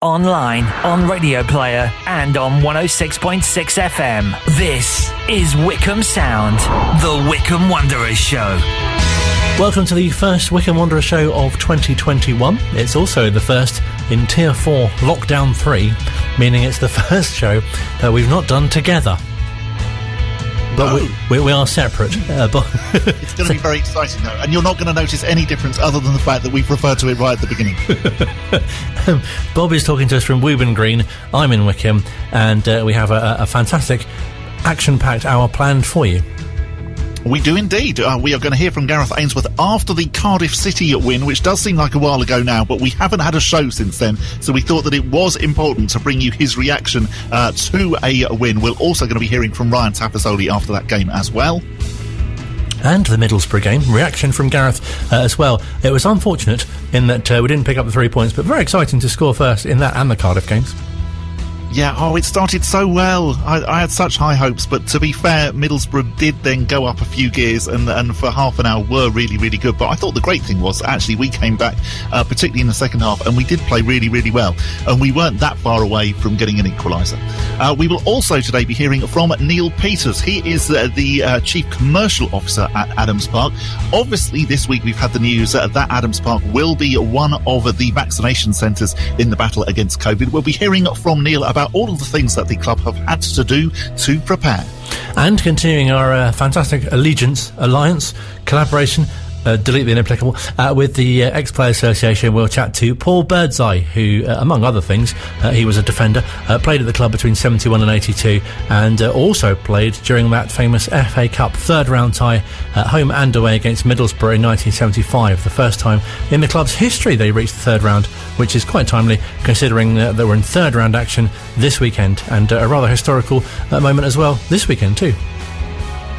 online, on Radio Player, and on 106.6 FM. This is Wycombe Sound, the Wycombe Wanderers Show. Welcome to the first Wycombe Wanderers Show of 2021. It's also the first in Tier 4 Lockdown 3, meaning it's the first show that we've not done together. But we are separate. But it's going to be very exciting, though, and you're not going to notice any difference other than the fact that we've referred to it right at the beginning. Bob is talking to us from Woburn Green. I'm in Wycombe, and we have a fantastic action-packed hour planned for you. We do indeed. We are going to hear from Gareth Ainsworth after the Cardiff City win, which does seem like a while ago now, but we haven't had a show since then, so we thought that it was important to bring you his reaction to a win. We're also going to be hearing from Ryan Tafezoli after that game as well. And the Middlesbrough game, reaction from Gareth as well. It was unfortunate in that we didn't pick up the 3 points, but very exciting to score first in that and the Cardiff games. Yeah, it started so well. I had such high hopes, but to be fair, Middlesbrough did then go up a few gears and for half an hour were really, really good. But I thought the great thing was actually we came back, particularly in the second half, and we did play really, really well. And we weren't that far away from getting an equaliser. We will also today be hearing from Neil Peters. He is the Chief Commercial Officer at Adams Park. Obviously, this week we've had the news that Adams Park will be one of the vaccination centres in the battle against COVID. We'll be hearing from Neil about all of the things that the club have had to do to prepare. And continuing our fantastic alliance, collaboration, delete the inapplicable, with the Ex-Players Association, we'll chat to Paul Birdseye, who, among other things, he was a defender, played at the club between 71 and 82, and also played during that famous FA Cup third-round tie, home and away against Middlesbrough in 1975, the first time in the club's history they reached the third round, which is quite timely, considering that we're in third-round action this weekend, and a rather historical moment as well this weekend too.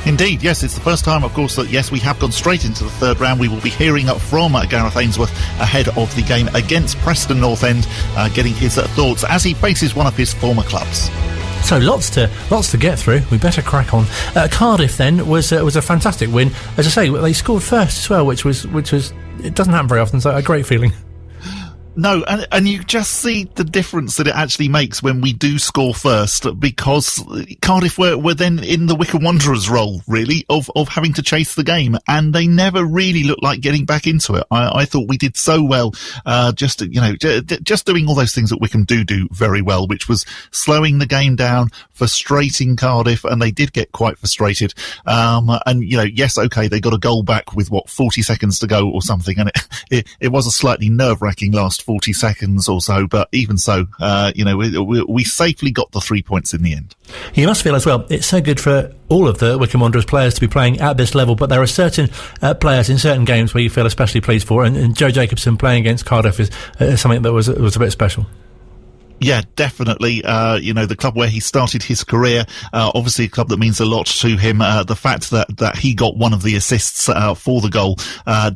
Indeed, yes, it's the first time, of course, that, yes, we have gone straight into the third round. We will be hearing from Gareth Ainsworth ahead of the game against Preston North End, getting his thoughts as he faces one of his former clubs. So lots to get through. We better crack on. Cardiff then was a fantastic win. As I say, they scored first as well, which was it doesn't happen very often, so a great feeling. No, and you just see the difference that it actually makes when we do score first, because Cardiff were then in the Wycombe Wanderers role, really, of having to chase the game, and they never really looked like getting back into it. I thought we did so well, just doing all those things that Wycombe do very well, which was slowing the game down, frustrating Cardiff, and they did get quite frustrated. Yes, okay, they got a goal back with 40 seconds to go or something, and it was a slightly nerve-wracking last 40 seconds or so, but even so, we safely got the 3 points in the end. You must feel as well, it's so good for all of the Wycombe Wanderers players to be playing at this level, but there are certain players in certain games where you feel especially pleased for, and Joe Jacobson playing against Cardiff is something that was a bit special. Yeah, definitely. The club where he started his career, obviously a club that means a lot to him. The fact that he got one of the assists for the goal,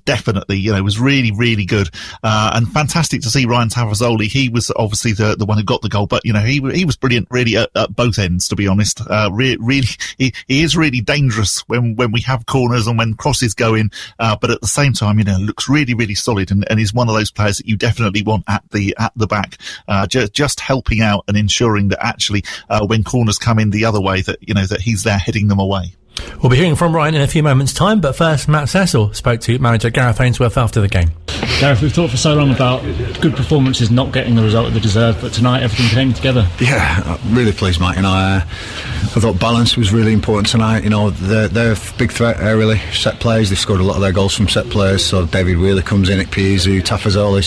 definitely, was really, really good. And fantastic to see Ryan Tafezoli. He was obviously the one who got the goal, but, he was brilliant really at both ends, to be honest. Really, he is really dangerous when we have corners and when crosses go in. But at the same time, looks really, really solid and is one of those players that you definitely want at the back. Just helping out and ensuring that actually when corners come in the other way that he's there heading them away. We'll be hearing from Ryan in a few moments' time, but first, Matt Cecil spoke to manager Gareth Ainsworth after the game. Gareth, we've talked for so long about good performances not getting the result they deserve, but tonight everything came together. Yeah, I'm really pleased, Mike. I thought balance was really important tonight. They're a big threat really. Set plays, they've scored a lot of their goals from set plays. So David Wheeler comes in at Piezu, Tafezoli,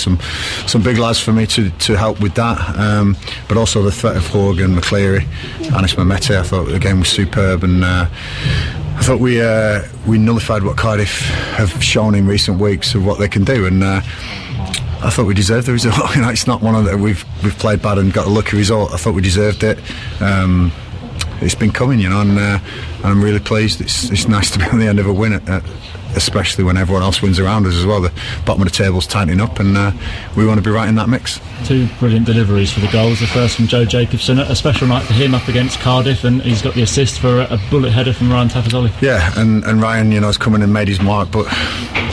some big lads for me to help with that. But also the threat of Horgan, McCleary, Anis Mehmeti. I thought the game was superb, and I thought we nullified what Cardiff have shown in recent weeks of what they can do, and I thought we deserved the result. It's not one of the we've played bad and got a lucky result. I thought we deserved it. It's been coming, and I'm really pleased. It's nice to be on the end of a win at especially when everyone else wins around us as well. The bottom of the table's tightening up, and we want to be right in that mix. 2 brilliant deliveries for the goals. The first from Joe Jacobson, a special night for him up against Cardiff, and he's got the assist for a bullet header from Ryan Tafezoli. Yeah, and Ryan, has come in and made his mark, but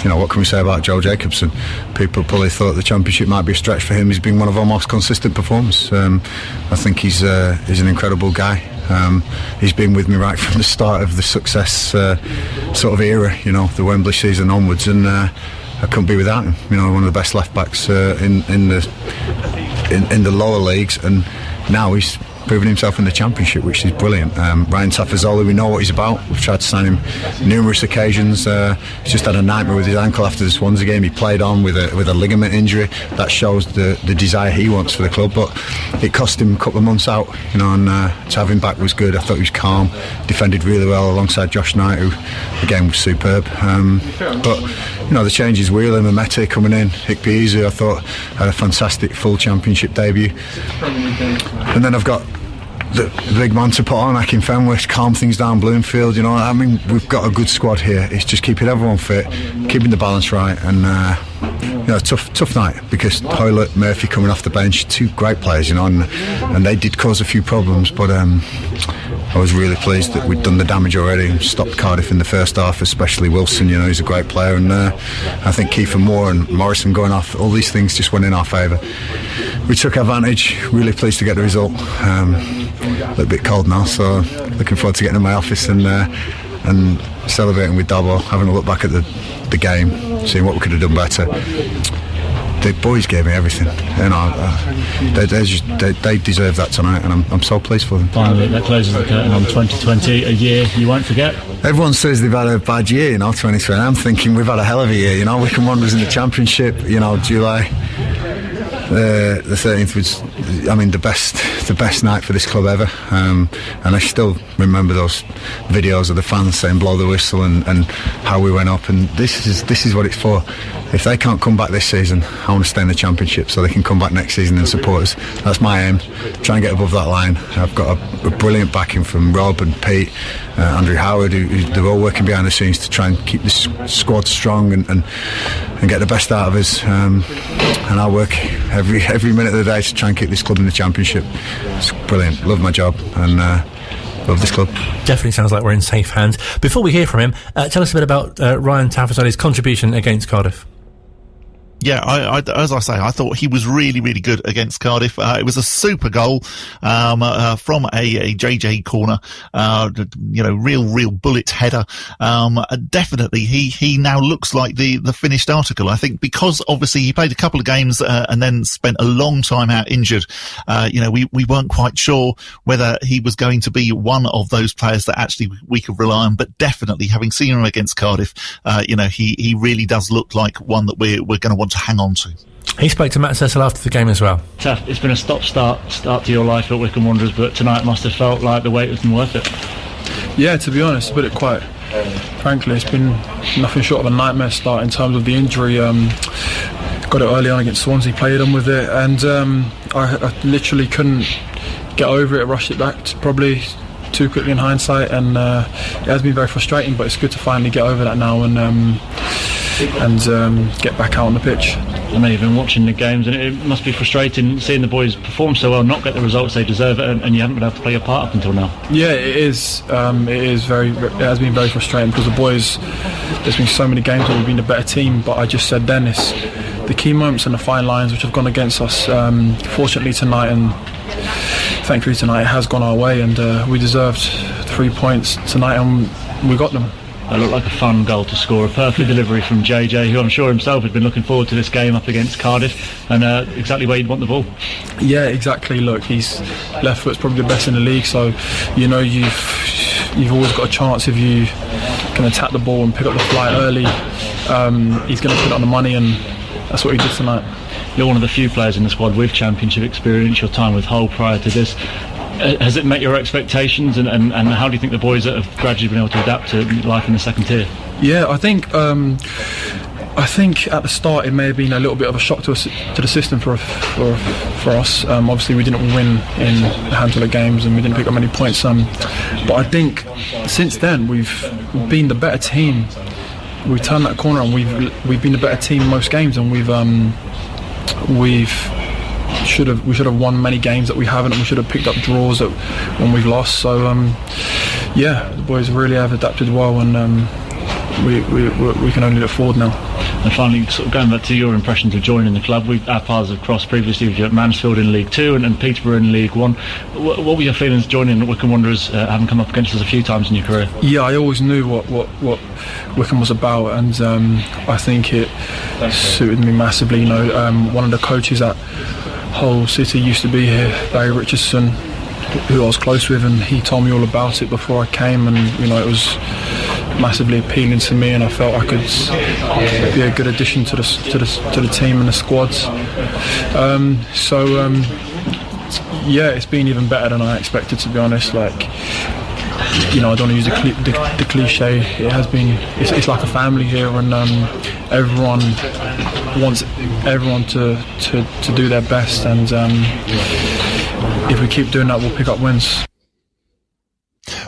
what can we say about Joe Jacobson? People probably thought the Championship might be a stretch for him. He's been one of our most consistent performers. I think he's an incredible guy. He's been with me right from the start of the success sort of era, the Wembley season onwards, and I couldn't be without him. One of the best left backs in the lower leagues, and now he's proving himself in the Championship, which is brilliant. Ryan Tafezoli, we know what he's about. We've tried to sign him numerous occasions. He's just had a nightmare with his ankle after the Swansea game. He played on with a ligament injury. That shows the desire he wants for the club, but it cost him a couple of months out, and to have him back was good. I thought he was calm, defended really well alongside Josh Knight, who again was superb. But the changes, Wheeler, Mamete coming in, Ikpeazu, I thought had a fantastic full Championship debut. And then I've got the big man to put on, Akin Fenwick, calm things down Bloomfield. We've got a good squad here. It's just keeping everyone fit, keeping the balance right, and tough night, because Hoylett, Murphy coming off the bench, 2 great players, and they did cause a few problems, but I was really pleased that we'd done the damage already and stopped Cardiff in the first half, especially Wilson, who's a great player, and I think Kiefer Moore and Morrison going off, all these things just went in our favour. We took advantage, really pleased to get the result. A little bit cold now, so looking forward to getting in my office and celebrating with Dabo, having a look back at the game, seeing what we could have done better. The boys gave me everything, they deserve that tonight, and I'm so pleased for them. Finally, that closes the curtain on 2020, a year you won't forget. Everyone says they've had a bad year, 2020. I'm thinking we've had a hell of a year. Wycombe Wanderers in the Championship, July the 13th was, the best night for this club ever, and I still remember those videos of the fans saying blow the whistle and how we went up, and this is what it's for. If they can't come back this season, I want to stay in the Championship so they can come back next season and support us. That's my aim, try and get above that line. I've got a brilliant backing from Rob and Pete, Andrew Howard, who they're all working behind the scenes to try and keep this squad strong and get the best out of us, and I work every minute of the day to try and keep this club in the Championship. It's brilliant, love my job, and love this club. Definitely sounds like we're in safe hands. Before we hear from him, tell us a bit about Ryan Tafezoli's contribution against Cardiff. Yeah, as I say, I thought he was really, really good against Cardiff. It was a super goal from a JJ corner, real bullet header. Definitely, he now looks like the finished article. I think because obviously he played a couple of games and then spent a long time out injured. We weren't quite sure whether he was going to be one of those players that actually we could rely on. But definitely, having seen him against Cardiff, he really does look like one that we're going to want to hang on to. He spoke to Matt Cecil after the game as well. Taff, it's been a start to your life at Wycombe Wanderers, but tonight must have felt like the wait was worth it. Yeah, to be honest, but frankly, it's been nothing short of a nightmare start in terms of the injury. Got it early on against Swansea, played on with it, and I literally couldn't get over it, rushed it back probably too quickly in hindsight, and it has been very frustrating, but it's good to finally get over that now and get back out on the pitch. I know you've been watching the games, and it must be frustrating seeing the boys perform so well, not get the results they deserve, and you haven't been able to play your part up until now. Yeah, it is. It has been very frustrating because the boys, there's been so many games where we've been a better team, but I just said then it's the key moments and the fine lines which have gone against us. Fortunately tonight, and thankfully tonight, it has gone our way, and we deserved 3 points tonight, and we got them. It looked like a fun goal to score, a perfect delivery from JJ, who I'm sure himself had been looking forward to this game up against Cardiff, and exactly where you'd want the ball. Yeah, exactly. Look, his left foot's probably the best in the league, so you've always got a chance if you can attack the ball and pick up the fly early. He's going to put it on the money, and that's what he did tonight. You're one of the few players in the squad with Championship experience. Your time with Hull prior to this, has it met your expectations, and how do you think the boys have gradually been able to adapt to life in the second tier? Yeah, I think at the start it may have been a little bit of a shock to the system for us. Obviously we didn't win in a handful of games and we didn't pick up many points, but I think since then we've been the better team turned that corner, and we've been a better team in most games, and we should have won many games that we haven't, and we should have picked up draws when we've lost. So the boys really have adapted well, and we can only look forward now. And finally, sort of going back to your impressions of joining the club, our paths have crossed previously with you at Mansfield in League 2 and Peterborough in League 1. What were your feelings joining the Wycombe Wanderers, having come up against us a few times in your career? Yeah, I always knew what Wycombe was about, and I think it suited me massively. You know, one of the coaches at Hull City used to be here, Barry Richardson, who I was close with, and he told me all about it before I came, and you know, it was massively appealing to me, and I felt I could be a good addition to the team and the squads. It's been even better than I expected, to be honest. Like, you know, I don't want to use the cliche. It has been. It's like a family here, and everyone wants everyone to do their best, and if we keep doing that, we'll pick up wins.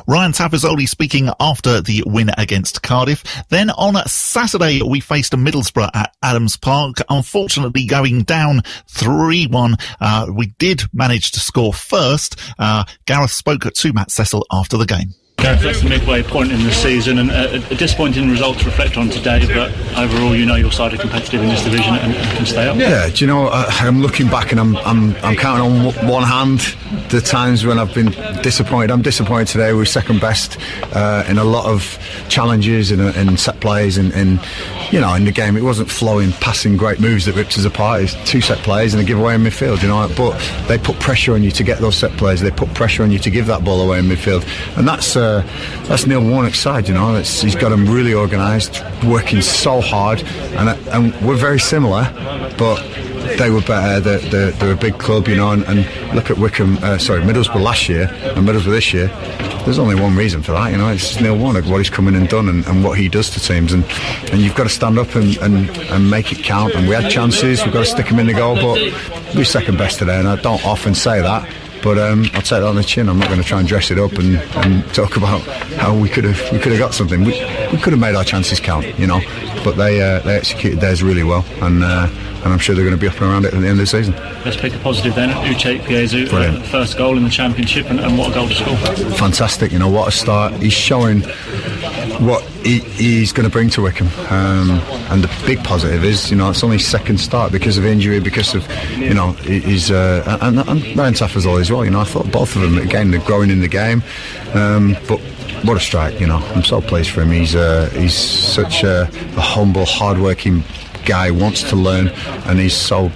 Ryan Tafezoli speaking after the win against Cardiff. Then on Saturday, we faced Middlesbrough at Adams Park. Unfortunately, going down 3-1. We did manage to score first. Gareth spoke to Matt Cecil after the game. Gareth, that's the midway point in the season, and a disappointing result to reflect on today, but overall, you know, your side are competitive in this division and can stay up. Yeah, do you know, I'm looking back and I'm counting on one hand the times when I've been disappointed. I'm disappointed today. We were second best in a lot of challenges and set plays, and you know, in the game it wasn't flowing, passing great moves that ripped us apart. It's 2 set plays and a giveaway in midfield, you know, but they put pressure on you to get those set plays. They put pressure on you to give that ball away in midfield, and that's Neil Warnock's side, you know. He's got them really organised, working so hard, and we're very similar, but they were better. They're a big club, you know, and look at Middlesbrough last year and Middlesbrough this year. There's only one reason for that, you know. It's Neil Warnock, what he's come in and done, and what he does to teams, and you've got to stand up and make it count. And we had chances, we've got to stick them in the goal, but we're second best today, and I don't often say that. But I'll take that on the chin. I'm not going to try and dress it up and talk about how we could have got something. We could have made our chances count, you know. But they executed theirs really well, and I'm sure they're going to be up and around it at the end of the season. Let's pick a positive then. Uche Piezu, first goal in the Championship, and what a goal to score. Fantastic, you know, what a start. He's showing what he's going to bring to Wycombe, and the big positive is, you know, it's only his second start because of injury, because of, you know, his and Ryan Tafezoli as well. You know, I thought both of them, again, they're growing in the game, but what a strike, you know. I'm so pleased for him. He's such a humble, hard-working guy, wants to learn, and he's so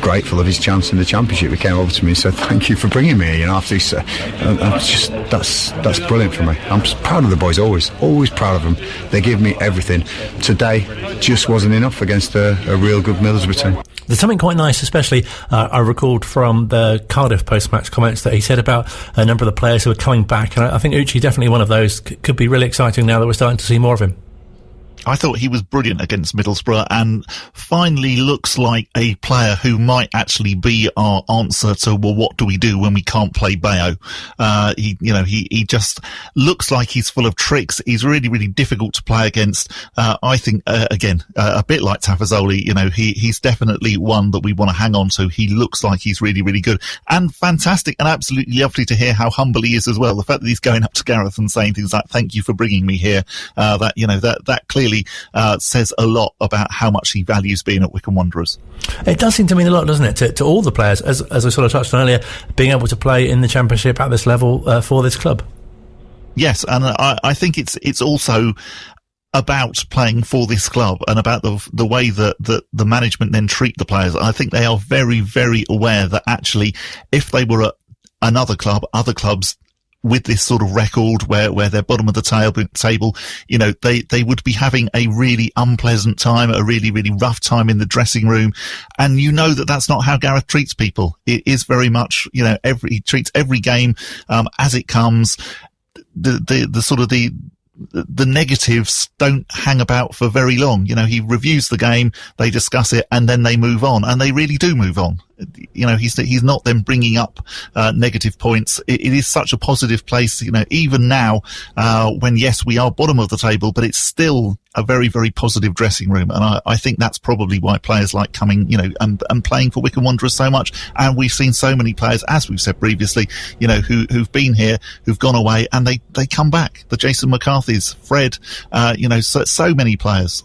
grateful of his chance in the Championship. He came over to me and said, "Thank you for bringing me." You know, after he said, that's brilliant for me. I'm proud of the boys, always proud of them. They give me everything. Today just wasn't enough against a real good Middlesbrough team. There's something quite nice, especially I recalled from the Cardiff post-match comments that he said about a number of the players who are coming back, and I think Uche definitely one of those. Could be really exciting now that we're starting to see more of him. I thought he was brilliant against Middlesbrough, and finally looks like a player who might actually be our answer to, well, what do we do when we can't play Bayo? He just looks like he's full of tricks. He's really, really difficult to play against. I think, again, a bit like Tafezoli, you know, he's definitely one that we want to hang on to. He looks like he's really, really good and fantastic, and absolutely lovely to hear how humble he is as well. The fact that he's going up to Gareth and saying things like, "Thank you for bringing me here," that clearly says a lot about how much he values being at Wycombe Wanderers. It does seem to mean a lot, doesn't it, to all the players, as I sort of touched on earlier, being able to play in the Championship at this level for this club. Yes, and I think it's also about playing for this club and about the way that the management then treat the players. I think they are very, very aware that actually, if they were at another club, other clubs with this sort of record where they're bottom of the table, you know, they would be having a really unpleasant time, a really, really rough time in the dressing room. And you know that that's not how Gareth treats people. It is very much, you know, he treats every game, as it comes. The negatives don't hang about for very long. You know, he reviews the game, they discuss it, and then they move on, and they really do move on. he's not then bringing up negative points. It is such a positive place, even now, when yes, we are bottom of the table, but it's still a very, very positive dressing room. And I think that's probably why players like coming, and playing for Wycombe Wanderers so much. And we've seen so many players, as we've said previously, who've been here, who've gone away, and they come back. The Jason McCarthy's, Fred, so many players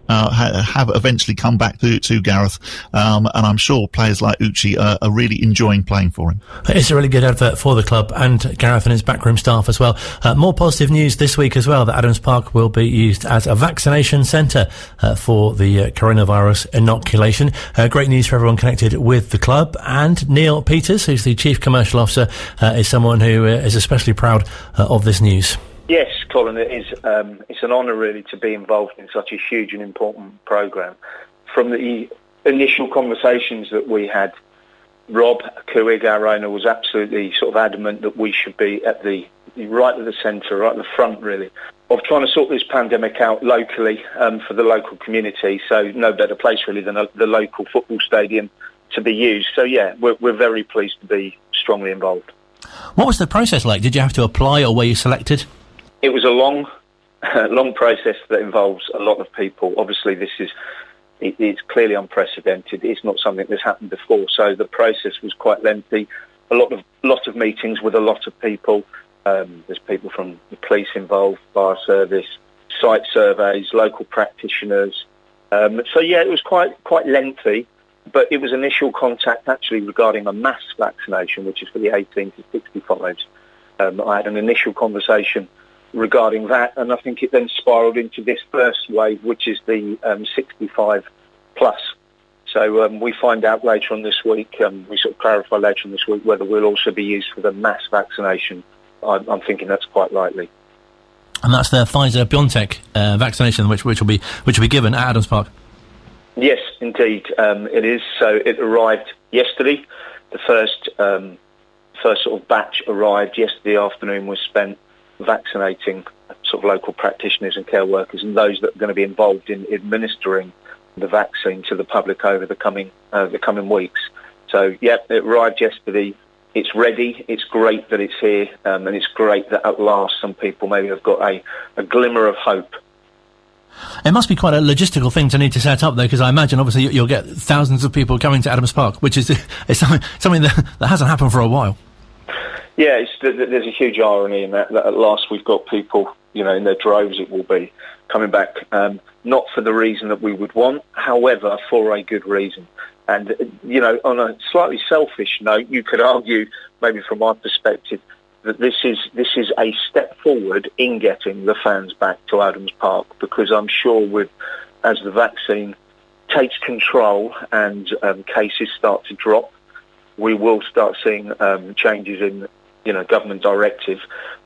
have eventually come back to Gareth, and I'm sure players like Uchi are really enjoying playing for him. It's a really good advert for the club and Gareth and his backroom staff as well. More positive news this week as well, that Adams Park will be used as a vaccination centre for the coronavirus inoculation. Great news for everyone connected with the club. And Neil Peters, who's the Chief Commercial Officer, is someone who is especially proud of this news. Yes, Colin, it is. It's an honour really to be involved in such a huge and important programme. From the initial conversations that we had, Rob Kuig, our owner, was absolutely sort of adamant that we should be right at the centre, right at the front really, of trying to sort this pandemic out locally for the local community. So no better place really than the local football stadium to be used. So yeah, we're very pleased to be strongly involved. What was the process like? Did you have to apply or were you selected? It was a long process that involves a lot of people. Obviously, it's clearly unprecedented. It's not something that's happened before, so the process was quite lengthy. A lot of meetings with a lot of people. There's people from the police involved, fire service, site surveys, local practitioners. So yeah, it was quite lengthy, but it was initial contact actually regarding a mass vaccination, which is for the 18 to 65s. I had an initial conversation regarding that, and I think it then spiralled into this first wave, which is the 65 plus. So we find out later on this week, we sort of clarify later on this week whether we'll also be used for the mass vaccination. I'm thinking that's quite likely. And that's the Pfizer-BioNTech vaccination, which will be given at Adams Park. Yes, indeed, it is. So it arrived yesterday. The first sort of batch arrived yesterday afternoon. Was spent vaccinating sort of local practitioners and care workers and those that are going to be involved in administering the vaccine to the public over the coming weeks. So yeah, it arrived yesterday. It's ready. It's great that it's here, and it's great that at last some people maybe have got a glimmer of hope. It must be quite a logistical thing to need to set up, though, because I imagine obviously you'll get thousands of people coming to Adams Park, which is something that hasn't happened for a while. Yeah, there's a huge irony in that at last we've got people, in their droves it will be, coming back, not for the reason that we would want, however, for a good reason. And, on a slightly selfish note, you could argue, maybe from my perspective, that this is a step forward in getting the fans back to Adams Park, because I'm sure as the vaccine takes control and cases start to drop, we will start seeing changes in government directive,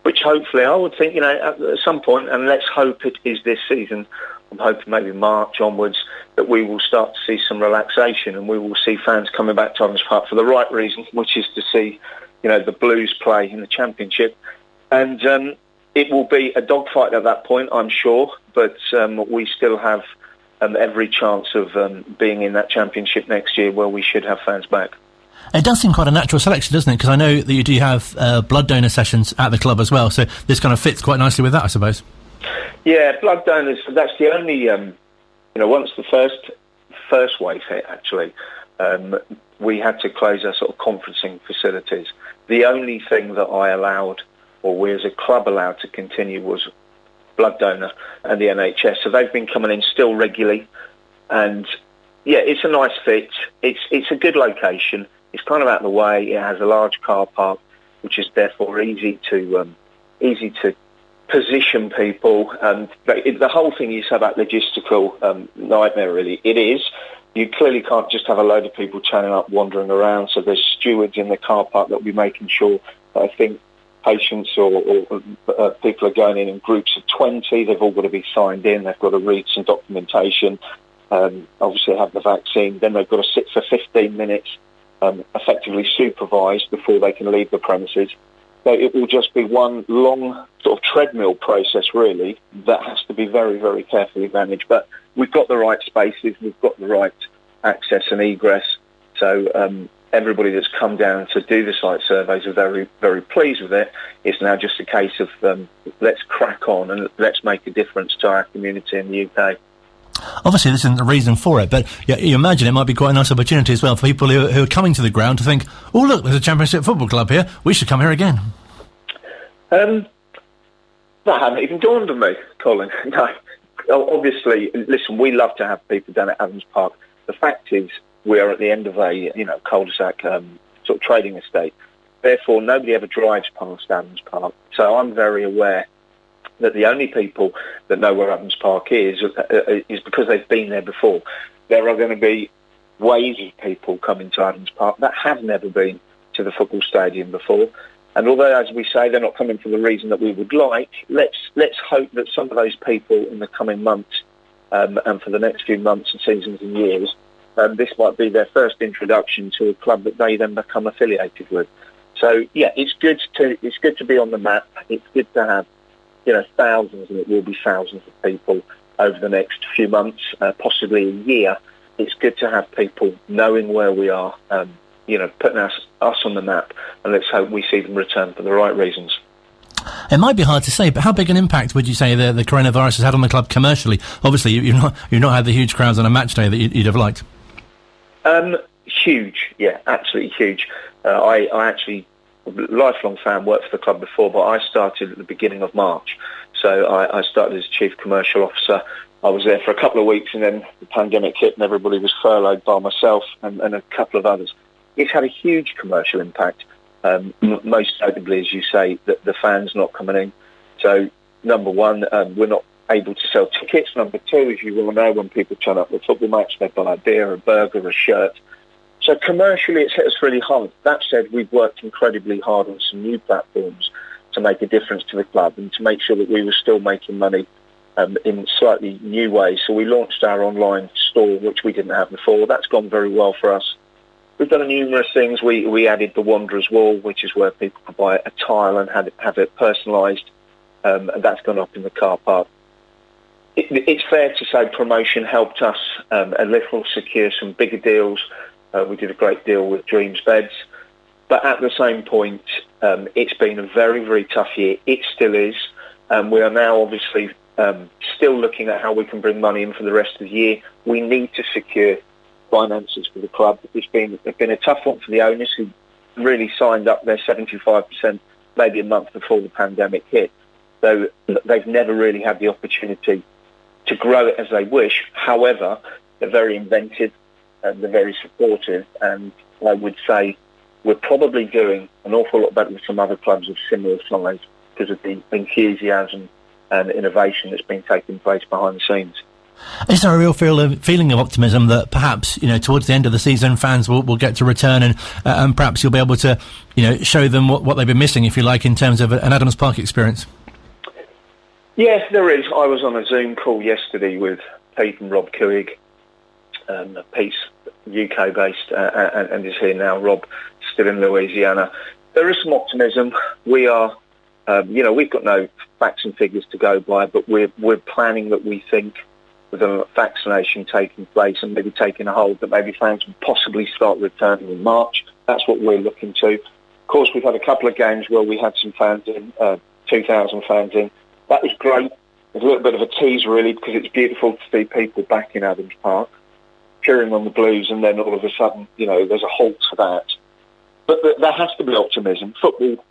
which hopefully I would think, at some point, and let's hope it is this season, I'm hoping maybe March onwards, that we will start to see some relaxation and we will see fans coming back to Adams Park for the right reason, which is to see, the Blues play in the Championship. And it will be a dogfight at that point, I'm sure, but we still have every chance of being in that Championship next year where we should have fans back. It does seem quite a natural selection, doesn't it? Because I know that you do have blood donor sessions at the club as well, so this kind of fits quite nicely with that, I suppose. Yeah, blood donors, that's the only, once the first wave hit, actually, we had to close our sort of conferencing facilities. The only thing that I allowed, or we as a club allowed to continue, was blood donor and the NHS. So they've been coming in still regularly, and yeah, it's a nice fit. It's a good location. It's kind of out of the way. It has a large car park, which is therefore easy to position people. The whole thing you say about logistical nightmare, really. It is. You clearly can't just have a load of people turning up, wandering around. So there's stewards in the car park that will be making sure that, I think, patients or people are going in groups of 20. They've all got to be signed in. They've got to read some documentation. Obviously have the vaccine. Then they've got to sit for 15 minutes, effectively supervised before they can leave the premises. So it will just be one long sort of treadmill process, really, that has to be very, very carefully managed. But we've got the right spaces, we've got the right access and egress. So, everybody that's come down to do the site surveys are very, very pleased with it. It's now just a case of let's crack on and let's make a difference to our community in the UK. Obviously, this isn't the reason for it, but you imagine it might be quite a nice opportunity as well for people who are coming to the ground to think, oh, look, there's a Championship football club here. We should come here again. That hadn't even dawned on me, Colin. No. Obviously, listen, we love to have people down at Adams Park. The fact is, we are at the end of a cul-de-sac sort of trading estate. Therefore, nobody ever drives past Adams Park. So I'm very aware that the only people that know where Adams Park is because they've been there before. There are going to be waves of people coming to Adams Park that have never been to the football stadium before. And although, as we say, they're not coming for the reason that we would like, let's hope that some of those people in the coming months and for the next few months and seasons and years, this might be their first introduction to a club that they then become affiliated with. So yeah, it's good to be on the map. It's good to have thousands, and it will be thousands of people over the next few months, possibly a year. It's good to have people knowing where we are, putting us on the map, and let's hope we see them return for the right reasons. It might be hard to say, but how big an impact would you say the coronavirus has had on the club commercially? Obviously, you've not had the huge crowds on a match day that you'd have liked. Huge, yeah, absolutely huge. I actually, lifelong fan, worked for the club before, but I started at the beginning of March. So I started as Chief Commercial Officer. I was there for a couple of weeks, and then the pandemic hit and everybody was furloughed by myself and a couple of others. It's had a huge commercial impact, most notably, as you say, the fans not coming in. So, number one, we're not able to sell tickets. Number two, as you will know, when people turn up at a football match, they buy a beer, a burger, a shirt. So commercially, it's hit us really hard. That said, we've worked incredibly hard on some new platforms to make a difference to the club and to make sure that we were still making money in slightly new ways. So we launched our online store, which we didn't have before. That's gone very well for us. We've done numerous things. We added the Wanderers Wall, which is where people could buy a tile and have it personalised, and that's gone up in the car park. It's fair to say promotion helped us a little secure some bigger deals. We did a great deal with Dreams Beds. But at the same point, it's been a very, very tough year. It still is. We are now obviously still looking at how we can bring money in for the rest of the year. We need to secure finances for the club. It's been a tough one for the owners, who really signed up their 75% maybe a month before the pandemic hit. So they've never really had the opportunity to grow it as they wish. However, they're very inventive and they're very supportive, and I would say we're probably doing an awful lot better than some other clubs of similar size because of the enthusiasm and innovation that's been taking place behind the scenes. Is there a real feeling of optimism that perhaps, towards the end of the season, fans will get to return and perhaps you'll be able to, show them what they've been missing, if you like, in terms of an Adams Park experience? Yes, there is. I was on a Zoom call yesterday with Pete and Rob Couig. Pete's UK-based and is here now. Rob still in Louisiana. There is some optimism. We are, we've got no facts and figures to go by, but we're planning that we think with a vaccination taking place and maybe taking a hold that maybe fans will possibly start returning in March. That's what we're looking to. Of course, we've had a couple of games where we had some fans in, 2,000 fans in. That was great. There's a little bit of a tease, really, because it's beautiful to see people back in Adams Park cheering on the Blues, and then all of a sudden, there's a halt to that. But there has to be optimism. Football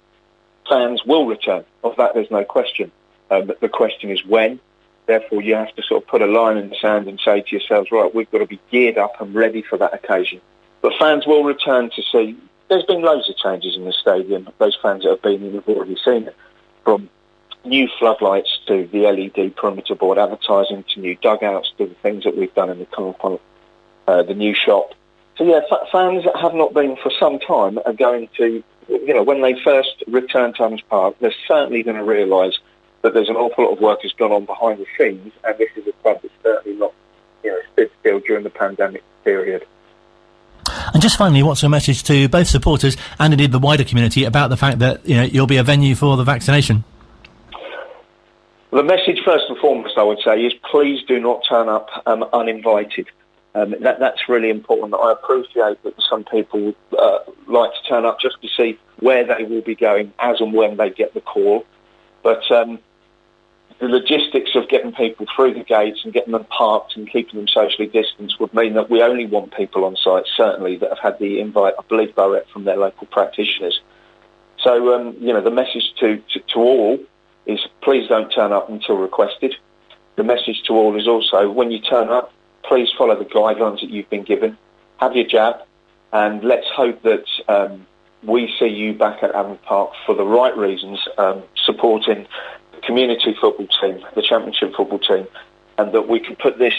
fans will return. Of that, there's no question. But the question is when. Therefore, you have to sort of put a line in the sand and say to yourselves, right, we've got to be geared up and ready for that occasion. But fans will return to see. There's been loads of changes in the stadium. Those fans that have been in have already seen it. From new floodlights to the LED perimeter board advertising to new dugouts to the things that we've done in the car park, the new shop. So, yeah, fans that have not been for some time are going to, when they first return to Adams Park, they're certainly going to realise that there's an awful lot of work has gone on behind the scenes, and this is a club that's certainly not, stood still during the pandemic period. And just finally, what's your message to both supporters and indeed the wider community about the fact that, you'll be a venue for the vaccination? The message, first and foremost, I would say, is please do not turn up uninvited. That's really important. I appreciate that some people would like to turn up just to see where they will be going as and when they get the call. But the logistics of getting people through the gates and getting them parked and keeping them socially distanced would mean that we only want people on site, certainly, that have had the invite, I believe, direct from their local practitioners. So, the message to all is please don't turn up until requested. The message to all is also, when you turn up, please follow the guidelines that you've been given, have your jab, and let's hope that we see you back at Avon Park for the right reasons, supporting the community football team, the championship football team, and that we can put this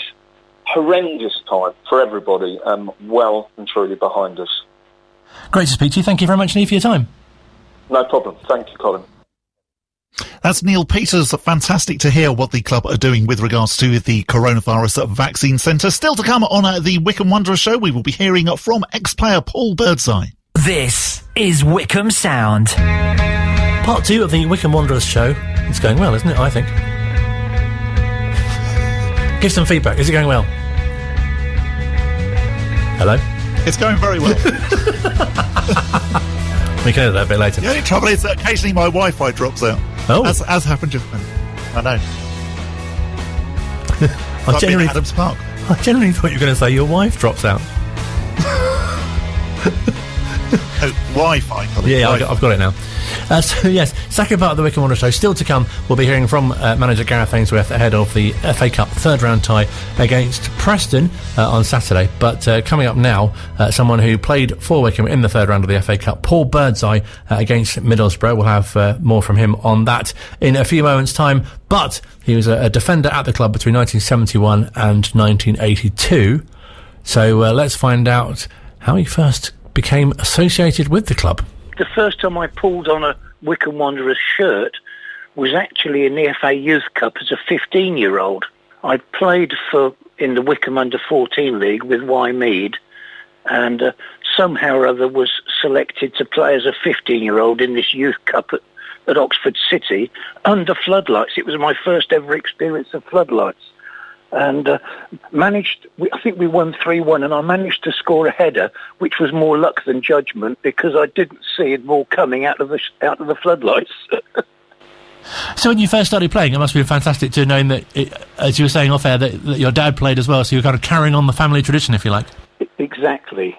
horrendous time for everybody well and truly behind us. Great to speak to you. Thank you very much, Neil, for your time. No problem. Thank you, Colin. That's Neil Peters. Fantastic to hear what the club are doing with regards to the coronavirus vaccine centre. Still to come on the Wycombe Wanderers show, we will be hearing from ex-player Paul Birdseye. This is Wycombe Sound. Part 2 of the Wycombe Wanderers show. It's going well, isn't it, I think? Give some feedback. Is it going well? Hello? It's going very well. We can edit that a bit later. The only trouble is that occasionally my Wi-Fi drops out. Oh. As happened just then. I know. I genuinely Adams Park. I genuinely thought you were going to say your wife drops out. Wi-Fi. Yeah, Wi-Fi. I've got it now. So yes, second part of the Wycombe Wanderers show still to come. We'll be hearing from manager Gareth Ainsworth ahead of the FA Cup third round tie against Preston on Saturday. But coming up now, someone who played for Wycombe in the third round of the FA Cup, Paul Birdseye against Middlesbrough. We'll have more from him on that in a few moments' time. But he was a defender at the club between 1971 and 1982. So let's find out how he first became associated with the club. The first time I pulled on a Wycombe Wanderers shirt was actually in the FA Youth Cup as a 15-year-old. I played in the Wycombe Under-14 League with Wymead, and somehow or other was selected to play as a 15-year-old in this Youth Cup at Oxford City under floodlights. It was my first ever experience of floodlights. And I think we won 3-1, and I managed to score a header, which was more luck than judgment, because I didn't see it all coming out of the floodlights. So when you first started playing, it must have been fantastic to know that, as you were saying off air, that your dad played as well, so you're kind of carrying on the family tradition, if you like. Exactly.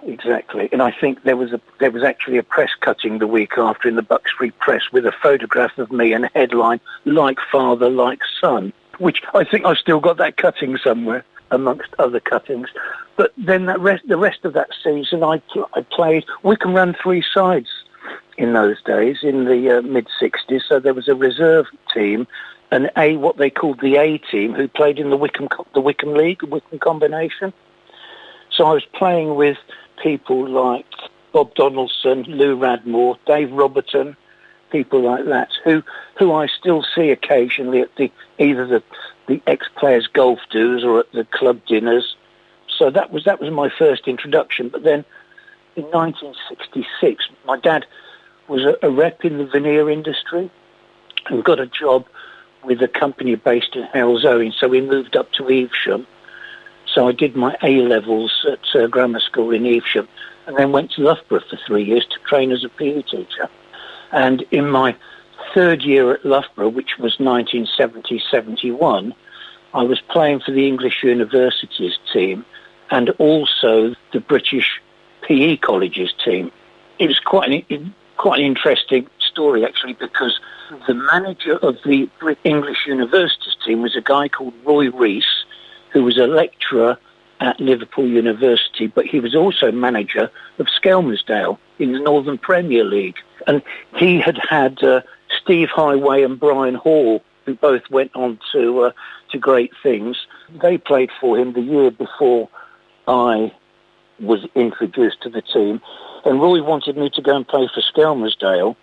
And I think there was actually a press cutting the week after in the Buck Street Press with a photograph of me and a headline, "Like father, like son," which I think I've still got that cutting somewhere, amongst other cuttings. But then the rest of that season, I played. Wycombe ran 3 sides in those days, in the mid-60s, so there was a reserve team, and what they called the A team, who played in the Wycombe League, Wycombe Combination. So I was playing with people like Bob Donaldson, Lou Radmore, Dave Robertson, people like that, who I still see occasionally at either the ex-players' golf do's or at the club dinners. So that was my first introduction. But then in 1966, my dad was a rep in the veneer industry and got a job with a company based in Halesowen, so we moved up to Evesham. So I did my A-levels at grammar school in Evesham, and then went to Loughborough for 3 years to train as a PE teacher. And in my third year at Loughborough, which was 1970-71, I was playing for the English Universities team and also the British PE colleges team. It was quite an interesting story, actually, because the manager of the English Universities team was a guy called Roy Rees, who was a lecturer at Liverpool University, but he was also manager of Skelmersdale in the Northern Premier League. And he had Steve Highway and Brian Hall, who both went on to great things. They played for him the year before I was introduced to the team. And Roy wanted me to go and play for Skelmersdale.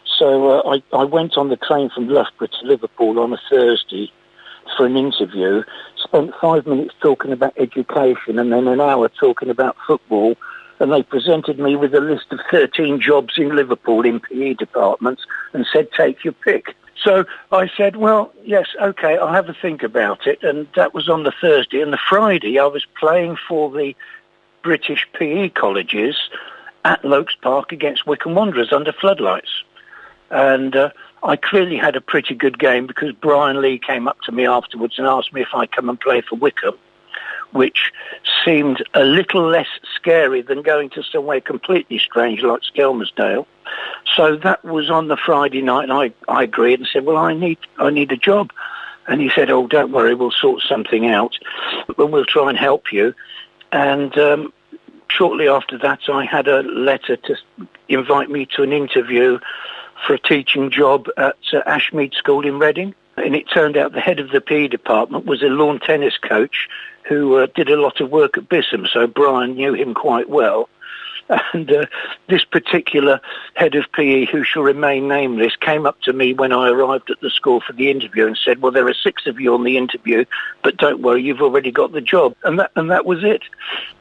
So I went on the train from Loughborough to Liverpool on a Thursday for an interview, spent 5 minutes talking about education and then an hour talking about football, and they presented me with a list of 13 jobs in Liverpool in PE departments and said, take your pick. So I said, well, yes, OK, I'll have a think about it. And that was on the Thursday. And the Friday, I was playing for the British PE colleges at Lokes Park against Wycombe Wanderers under floodlights. And I clearly had a pretty good game because Brian Lee came up to me afterwards and asked me if I'd come and play for Wycombe, which seemed a little less scary than going to somewhere completely strange like Skelmersdale. So that was on the Friday night, and I agreed and said, well, I need a job. And he said, oh, don't worry, we'll sort something out, but we'll try and help you. And shortly after that, I had a letter to invite me to an interview for a teaching job at Ashmead School in Reading. And it turned out the head of the PE department was a lawn tennis coach who did a lot of work at Bisham, so Brian knew him quite well. And this particular head of PE, who shall remain nameless, came up to me when I arrived at the school for the interview and said, well, there are 6 of you on the interview, but don't worry, you've already got the job. And that was it.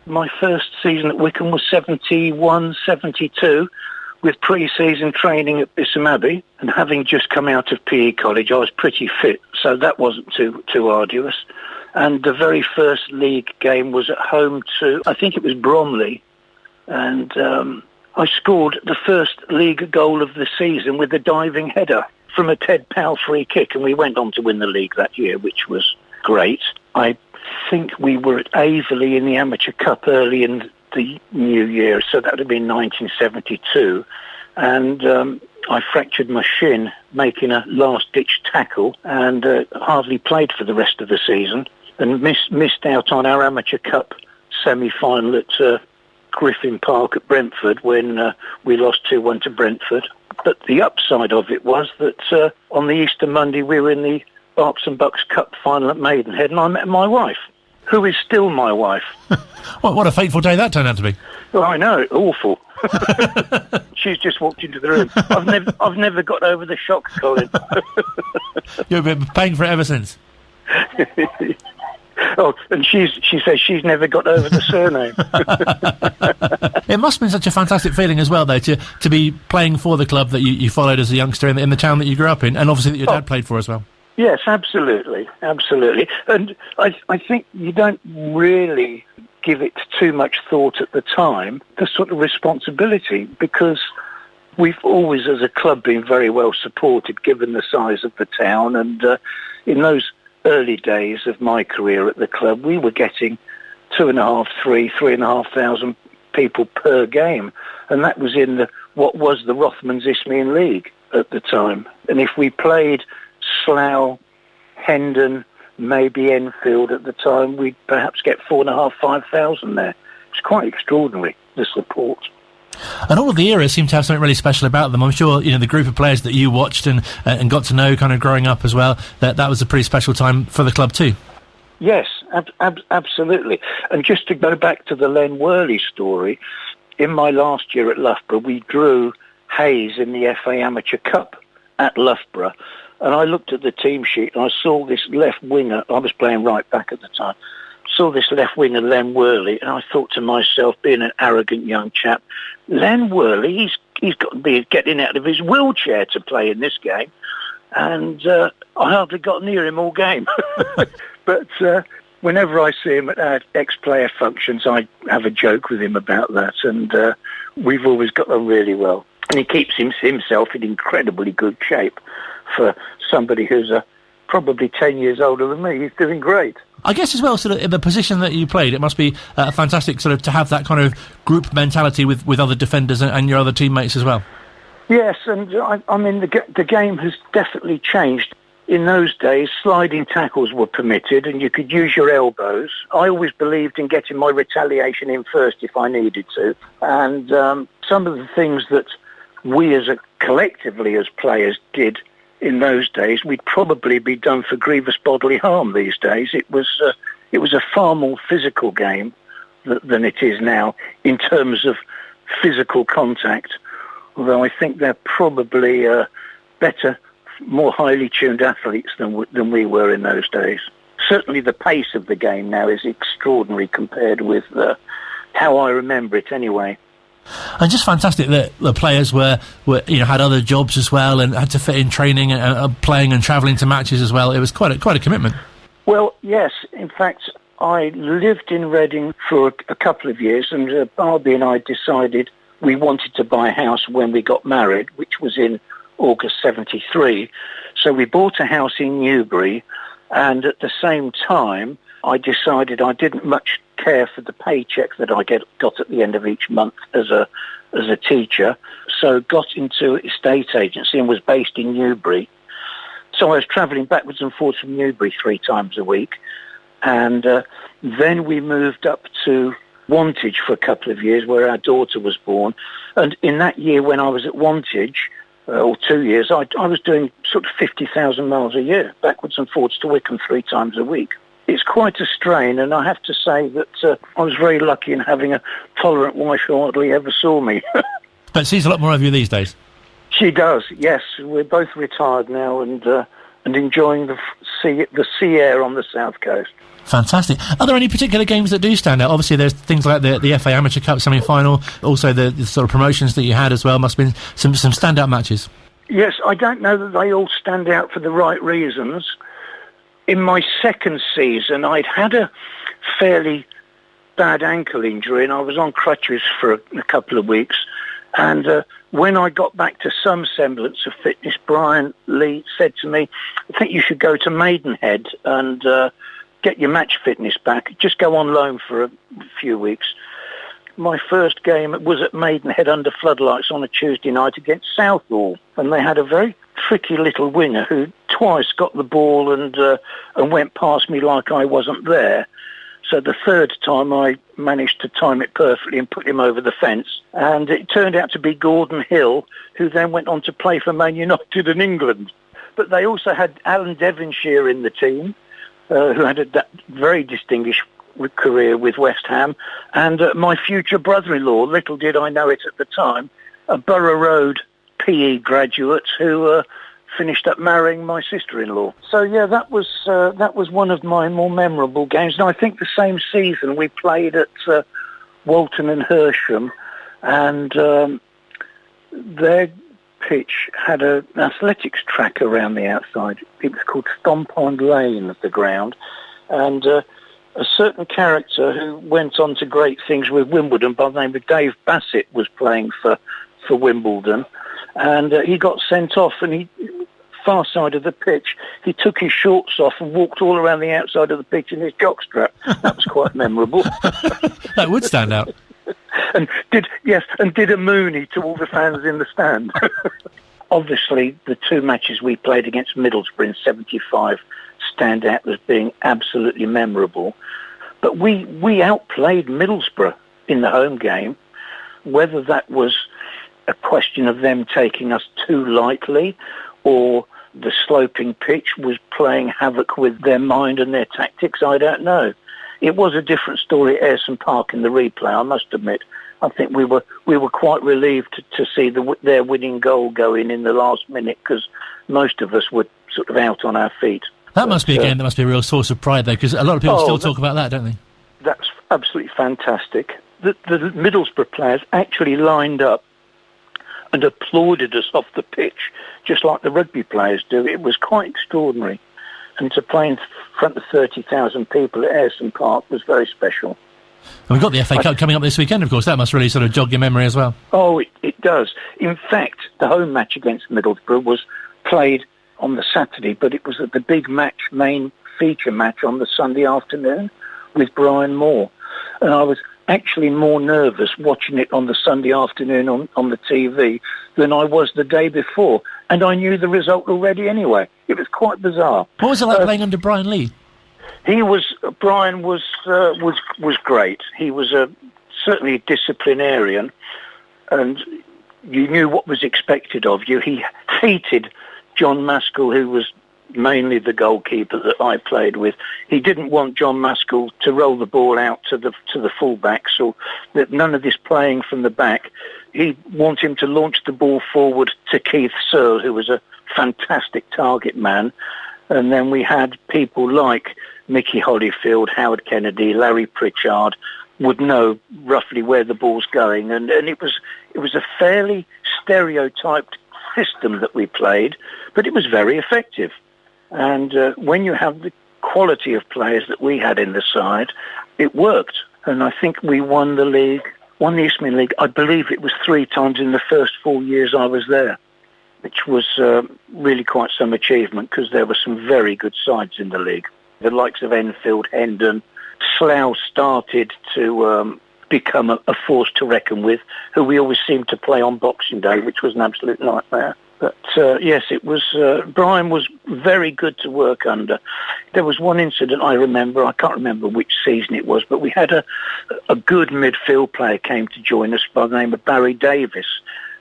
My first season at Wycombe was 71-72, with pre-season training at Bisham Abbey. And having just come out of PE college, I was pretty fit, so that wasn't too arduous. And the very first league game was at home to, I think it was Bromley. And I scored the first league goal of the season with a diving header from a Ted Powell free kick, and we went on to win the league that year, which was great. I think we were at Averley in the Amateur Cup early in the new year, so that would have been 1972. And I fractured my shin making a last-ditch tackle and hardly played for the rest of the season and missed out on our Amateur Cup semi-final at Griffin Park at Brentford when we lost 2-1 to Brentford. But the upside of it was that on the Easter Monday we were in the Berks and Bucks Cup final at Maidenhead, and I met my wife, who is still my wife. What a fateful day that turned out to be. Oh, I know, awful. She's just walked into the room. I've never got over the shock, Colin. You've been paying for it ever since. Oh, and she says she's never got over the surname. It must have been such a fantastic feeling as well, though, to be playing for the club that you followed as a youngster in the town that you grew up in, and obviously that your dad played for as well. Yes, absolutely. And I think you don't really give it too much thought at the time, the sort of responsibility, because we've always, as a club, been very well supported, given the size of the town. And in those early days of my career at the club, we were getting 3,500 people per game. And that was in what was the Rothmans Isthmian League at the time. And if we played Slough, Hendon, maybe Enfield at the time, we'd perhaps get 4,500 there. It's quite extraordinary, the support. And all of the eras seem to have something really special about them. I'm sure, the group of players that you watched and got to know kind of growing up as well, that was a pretty special time for the club too. Yes, absolutely. And just to go back to the Len Worley story, in my last year at Loughborough, we drew Hayes in the FA Amateur Cup at Loughborough. And I looked at the team sheet and I saw this left winger. I was playing right back at the time. Saw this left winger, Len Worley, and I thought to myself, being an arrogant young chap, Len Worley, he's got to be getting out of his wheelchair to play in this game. And I hardly got near him all game. But whenever I see him at our ex-player functions, I have a joke with him about that. And we've always got on really well. And he keeps himself in incredibly good shape for somebody who's probably 10 years older than me. He's doing great. I guess as well, sort of in the position that you played, it must be fantastic sort of to have that kind of group mentality with other defenders and your other teammates as well. Yes, and I mean, the game has definitely changed. In those days, sliding tackles were permitted and you could use your elbows. I always believed in getting my retaliation in first if I needed to. And some of the things that we collectively as players did in those days, we'd probably be done for grievous bodily harm these days. It was a far more physical game than it is now in terms of physical contact, although I think they're probably better, more highly tuned athletes than we were in those days. Certainly the pace of the game now is extraordinary compared with how I remember it anyway. And just fantastic that the players were had other jobs as well and had to fit in training and playing and travelling to matches as well. It was quite a commitment. Well, yes. In fact, I lived in Reading for a couple of years, and Barbie and I decided we wanted to buy a house when we got married, which was in August 73. So we bought a house in Newbury, and at the same time, I decided I didn't much care for the paycheck that I got at the end of each month as a teacher, so got into estate agency and was based in Newbury. So I was travelling backwards and forwards from Newbury 3 times a week, and then we moved up to Wantage for a couple of years, where our daughter was born. And in that year when I was at Wantage, or 2 years, I was doing sort of 50,000 miles a year, backwards and forwards to Wycombe 3 times a week. It's quite a strain, and I have to say that I was very lucky in having a tolerant wife who hardly ever saw me. But sees a lot more of you these days. She does, yes. We're both retired now and enjoying the sea air on the south coast. Fantastic. Are there any particular games that do stand out? Obviously, there's things like the FA Amateur Cup semi-final, also the sort of promotions that you had as well. Must have been some standout matches. Yes, I don't know that they all stand out for the right reasons. In my second season, I'd had a fairly bad ankle injury, and I was on crutches for a couple of weeks. And when I got back to some semblance of fitness, Brian Lee said to me, I think you should go to Maidenhead and get your match fitness back. Just go on loan for a few weeks. My first game was at Maidenhead under floodlights on a Tuesday night against Southall, and they had a very tricky little winger who twice got the ball and went past me like I wasn't there. So the third time I managed to time it perfectly and put him over the fence. And it turned out to be Gordon Hill, who then went on to play for Man United in England. But they also had Alan Devonshire in the team, who had a very distinguished career with West Ham, and my future brother-in-law, little did I know it at the time, a Borough Road PE graduate who finished up marrying my sister-in-law. So yeah, that was one of my more memorable games. And I think the same season we played at Walton and Hersham, and their pitch had an athletics track around the outside. It was called Stompond Lane of the ground, and a certain character who went on to great things with Wimbledon by the name of Dave Bassett was playing for Wimbledon, and he got sent off, and he far side of the pitch, he took his shorts off and walked all around the outside of the pitch in his jockstrap. That was quite memorable. That would stand out. And did a Mooney to all the fans in the stand. Obviously, the 2 matches we played against Middlesbrough in 75 stand out as being absolutely memorable. But we outplayed Middlesbrough in the home game. Whether that was a question of them taking us too lightly, or the sloping pitch was playing havoc with their mind and their tactics, I don't know. It was a different story at Ayresome Park in the replay, I must admit. I think we were quite relieved to see their winning goal go in the last minute, because most of us were sort of out on our feet. That must be a game that must be a real source of pride, though, because a lot of people still talk about that, don't they? That's absolutely fantastic. The Middlesbrough players actually lined up and applauded us off the pitch, just like the rugby players do. It was quite extraordinary. And to play in front of 30,000 people at Ayresome Park was very special. And we've got the FA Cup coming up this weekend, of course. That must really sort of jog your memory as well. Oh, it does. In fact, the home match against Middlesbrough was played on the Saturday, but it was the big match, main feature match on the Sunday afternoon with Brian Moore. And I was actually more nervous watching it on the Sunday afternoon on the TV than I was the day before. And I knew the result already anyway. It was quite bizarre. What was it like playing under Brian Lee? Brian was great. He was certainly a disciplinarian, and you knew what was expected of you. He hated John Maskell, who was mainly the goalkeeper that I played with. He didn't want John Maskell to roll the ball out to the full-backs, or that none of this playing from the back. He wanted him to launch the ball forward to Keith Searle, who was a fantastic target man. And then we had people like Mickey Holyfield, Howard Kennedy, Larry Pritchard, would know roughly where the ball's going, and it was a fairly stereotyped system that we played, but it was very effective. And when you have the quality of players that we had in the side, it worked. And I think we won the Isthmian League, I believe it was 3 times in the first 4 years I was there, which was really quite some achievement, because there were some very good sides in the league. The likes of Enfield, Hendon, Slough started to become a force to reckon with, who we always seemed to play on Boxing Day, which was an absolute nightmare. But yes, it was. Brian was very good to work under. There was one incident I remember. I can't remember which season it was, but we had a good midfield player came to join us by the name of Barry Davis,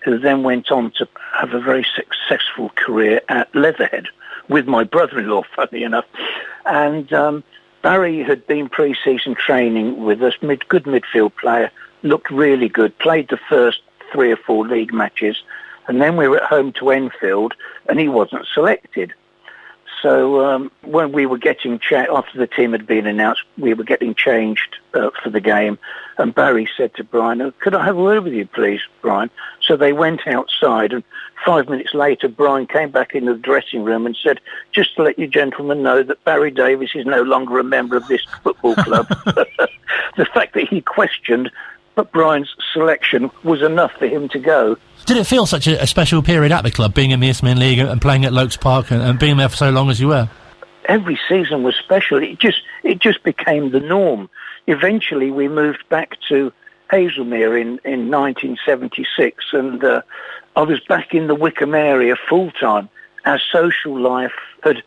who then went on to have a very successful career at Leatherhead with my brother-in-law, funny enough. And Barry had been pre-season training with us, good midfield player, looked really good, played the first 3 or 4 league matches, and then we were at home to Enfield, and he wasn't selected. So when we were getting after the team had been announced, we were getting changed for the game, and Barry said to Brian, "Could I have a word with you, please, Brian?" So they went outside, and 5 minutes later, Brian came back into the dressing room and said, "Just to let you gentlemen know that Barry Davis is no longer a member of this football club." The fact that he questioned but Brian's selection was enough for him to go. Did it feel such a special period at the club, being in the Isthmian League and playing at Lokes Park and being there for so long as you were? Every season was special. It just became the norm. Eventually, we moved back to Haslemere in 1976, and I was back in the Wycombe area full time. Our social life had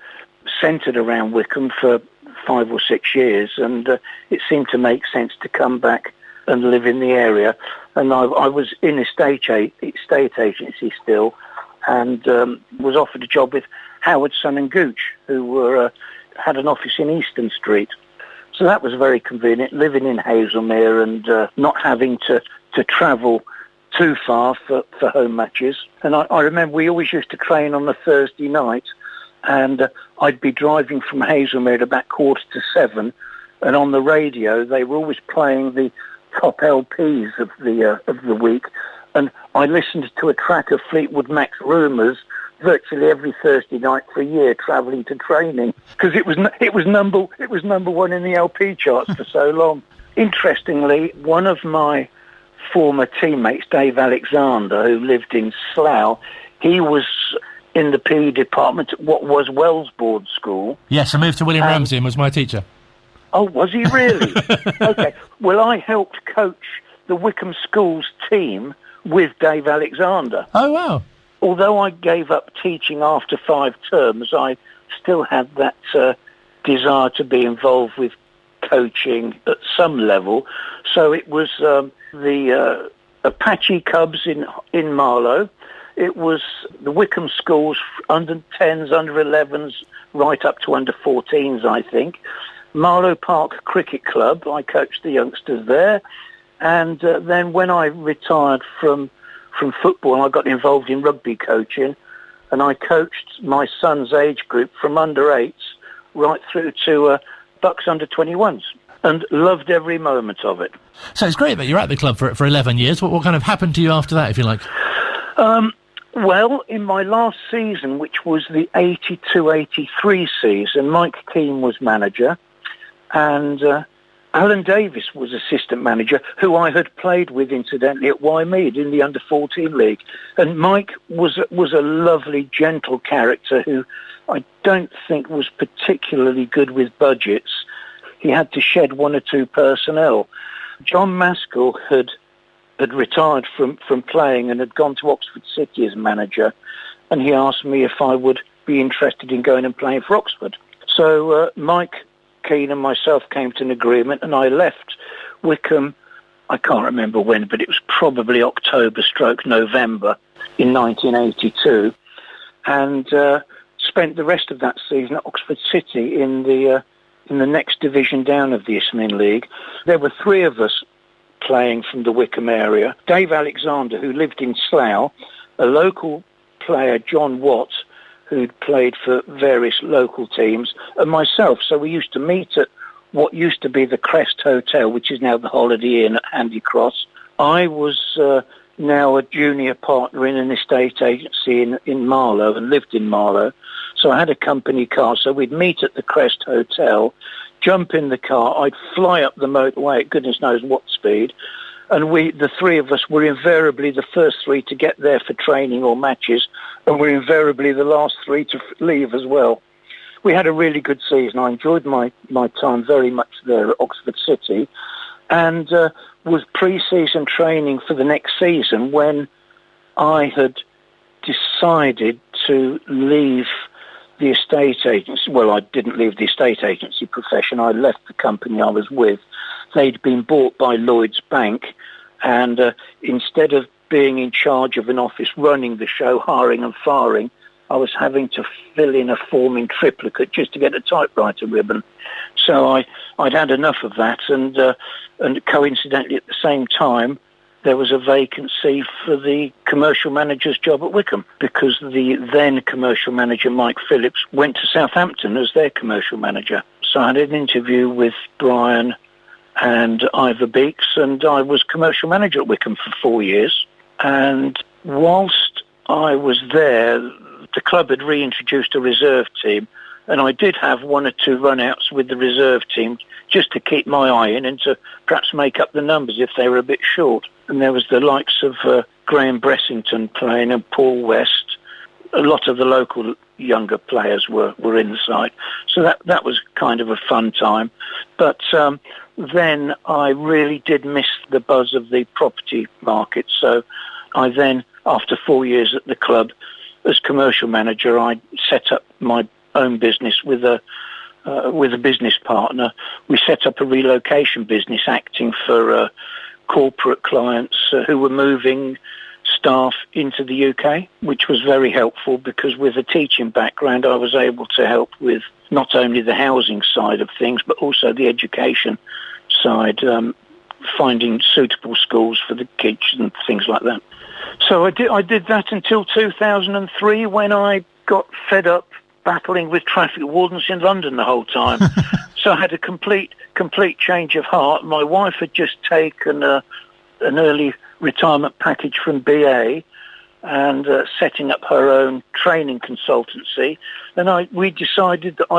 centred around Wycombe for 5 or 6 years, and it seemed to make sense to come back and live in the area. And I was in estate agency still, and was offered a job with Howard Son and Gooch, who had an office in Easton Street. So that was very convenient, living in Haslemere and not having to travel too far for home matches. And I remember we always used to train on a Thursday night, and I'd be driving from Haslemere at about 6:45, and on the radio they were always playing the top LPs of the week, and I listened to a track of Fleetwood Mac's Rumours virtually every Thursday night for a year, travelling to training, because it was number one in the LP charts for so long. Interestingly, one of my former teammates, Dave Alexander, who lived in Slough, he was in the PE department at what was Wellsbourne School. Yes, I moved to William Ramsey and was my teacher. Oh, was he really? Okay. Well, I helped coach the Wycombe Schools team with Dave Alexander. Oh, wow. Although I gave up teaching after 5 terms, I still had that desire to be involved with coaching at some level. So it was the Apache Cubs in Marlow. It was the Wycombe Schools under 10s, under 11s, right up to under 14s, I think. Marlow Park Cricket Club, I coached the youngsters there. And then when I retired from football, I got involved in rugby coaching, and I coached my son's age group from under 8s right through to Bucks under 21s, and loved every moment of it. So it's great that you're at the club for 11 years. What kind of happened to you after that, if you like? Well, in my last season, which was the 82-83 season, Mike Keane was manager, and Alan Davis was assistant manager, who I had played with, incidentally, at Wymead in the under-14 league. And Mike was a lovely, gentle character who I don't think was particularly good with budgets. He had to shed 1 or 2 personnel. John Maskell had retired from playing and had gone to Oxford City as manager, and he asked me if I would be interested in going and playing for Oxford. So Mike Keane and myself came to an agreement, and I left Wycombe, I can't remember when, but it was probably October/November in 1982, and spent the rest of that season at Oxford City in the next division down of the Isthmian League. There were 3 of us playing from the Wycombe area. Dave Alexander, who lived in Slough, a local player, John Watt, who'd played for various local teams, and myself. So we used to meet at what used to be the Crest Hotel, which is now the Holiday Inn at Handy Cross. I was now a junior partner in an estate agency in Marlow and lived in Marlow. So I had a company car, so we'd meet at the Crest Hotel, jump in the car, I'd fly up the motorway at goodness knows what speed, and the three of us were invariably the first three to get there for training or matches, and we're invariably the last three to leave as well. We had a really good season. I enjoyed my time very much there at Oxford City, and was pre-season training for the next season when I had decided to leave the estate agency. Well, I didn't leave the estate agency profession. I left the company I was with. They'd been bought by Lloyds Bank, and instead of being in charge of an office running the show, hiring and firing, I was having to fill in a form in triplicate just to get a typewriter ribbon. So I'd had enough of that, and coincidentally at the same time, there was a vacancy for the commercial manager's job at Wycombe, because the then commercial manager, Mike Phillips, went to Southampton as their commercial manager. So I had an interview with Brian and Ivor Beeks, and I was commercial manager at Wycombe for 4 years. And whilst I was there, the club had reintroduced a reserve team, and I did have one or two run-outs with the reserve team just to keep my eye in and to perhaps make up the numbers if they were a bit short. And there was the likes of Graham Bressington playing and Paul West. A lot of the local younger players were in the side. So that was kind of a fun time. But then I really did miss the buzz of the property market. So I then, after 4 years at the club, as commercial manager, I set up my own business with a business partner. We set up a relocation business acting for corporate clients who were moving staff into the UK, which was very helpful because with a teaching background, I was able to help with not only the housing side of things, but also the education side, finding suitable schools for the kids and things like that. So I did that until 2003 when I got fed up battling with traffic wardens in London the whole time. So I had a complete change of heart. My wife had just taken an early retirement package from BA and setting up her own training consultancy. And we decided that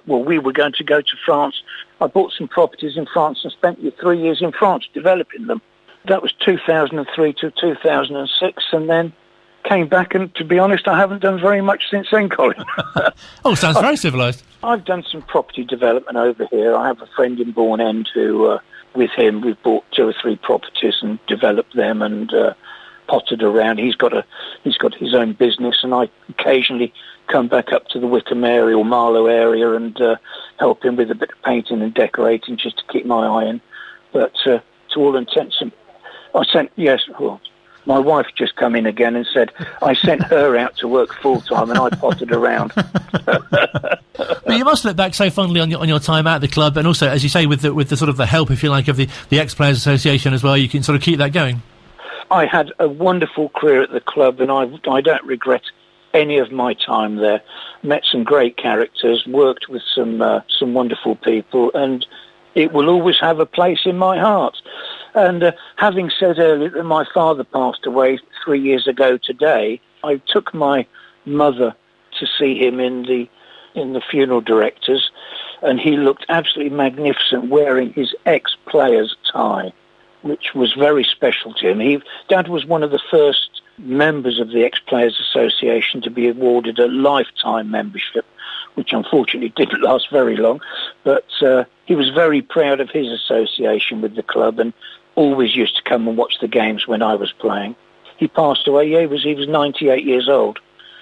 we were going to go to France. I bought some properties in France and spent 3 years in France developing them. That was 2003 to 2006, and then came back, and to be honest, I haven't done very much since then, Colin. Oh, sounds very civilised. I've done some property development over here. I have a friend in Bourne End who, with him, we've bought 2 or 3 properties and developed them and potted around. He's got his own business, and I occasionally come back up to the Wycombe area or Marlow area and help him with a bit of painting and decorating just to keep my eye in. But to all intents and my wife just come in again and said I sent her out to work full time and I potted around. But you must look back so fondly on your time at the club, and also, as you say, with the sort of the help, if you like, of the Ex-Players Association as well. You can sort of keep that going. I had a wonderful career at the club, and I don't regret any of my time there. Met some great characters, worked with some wonderful people, and it will always have a place in my heart. And having said earlier that my father passed away 3 years ago today, I took my mother to see him in the funeral directors, and he looked absolutely magnificent wearing his ex-player's tie, which was very special to him. Dad was one of the first members of the Ex-Players Association to be awarded a lifetime membership, which unfortunately didn't last very long, but he was very proud of his association with the club and always used to come and watch the games when I was playing. He passed away, he was 98 years old,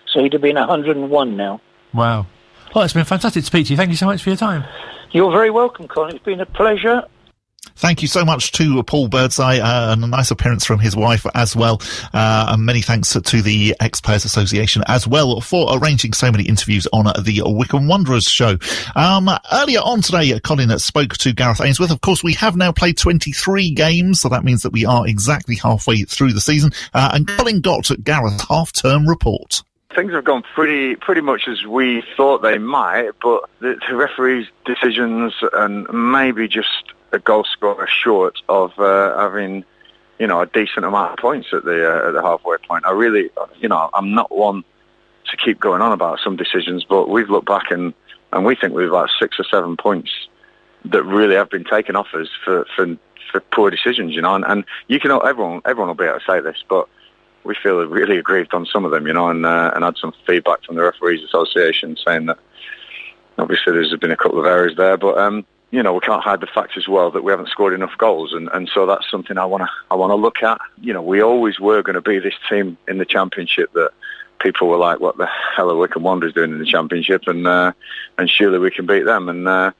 so he'd have been 101 now. Wow. Well, it's been fantastic to speak to you. Thank you so much for your time. You're very welcome, Colin. It's been a pleasure. Thank you so much to Paul Birdseye, and a nice appearance from his wife as well. And many thanks to the Ex-Players Association as well for arranging so many interviews on the Wycombe Wanderers show. Earlier on today, Colin spoke to Gareth Ainsworth. Of course, we have now played 23 games, so that means that we are exactly halfway through the season. And Colin got Gareth's half-term report. Things have gone pretty much as we thought they might, but the referee's decisions and maybe just a goal scorer short of having, a decent amount of points at the halfway point. I really, I'm not one to keep going on about some decisions, but we've looked back and we think we've about 6 or 7 points that really have been taken off us for poor decisions, and you can everyone will be able to say this, but we feel really aggrieved on some of them, and had some feedback from the Referees Association saying that obviously there's been a couple of errors there, but we can't hide the fact as well that we haven't scored enough goals, and so that's something I want to look at. We always were going to be this team in the Championship that people were like, what the hell are Wycombe Wanderers doing in the Championship, and surely we can beat them, and I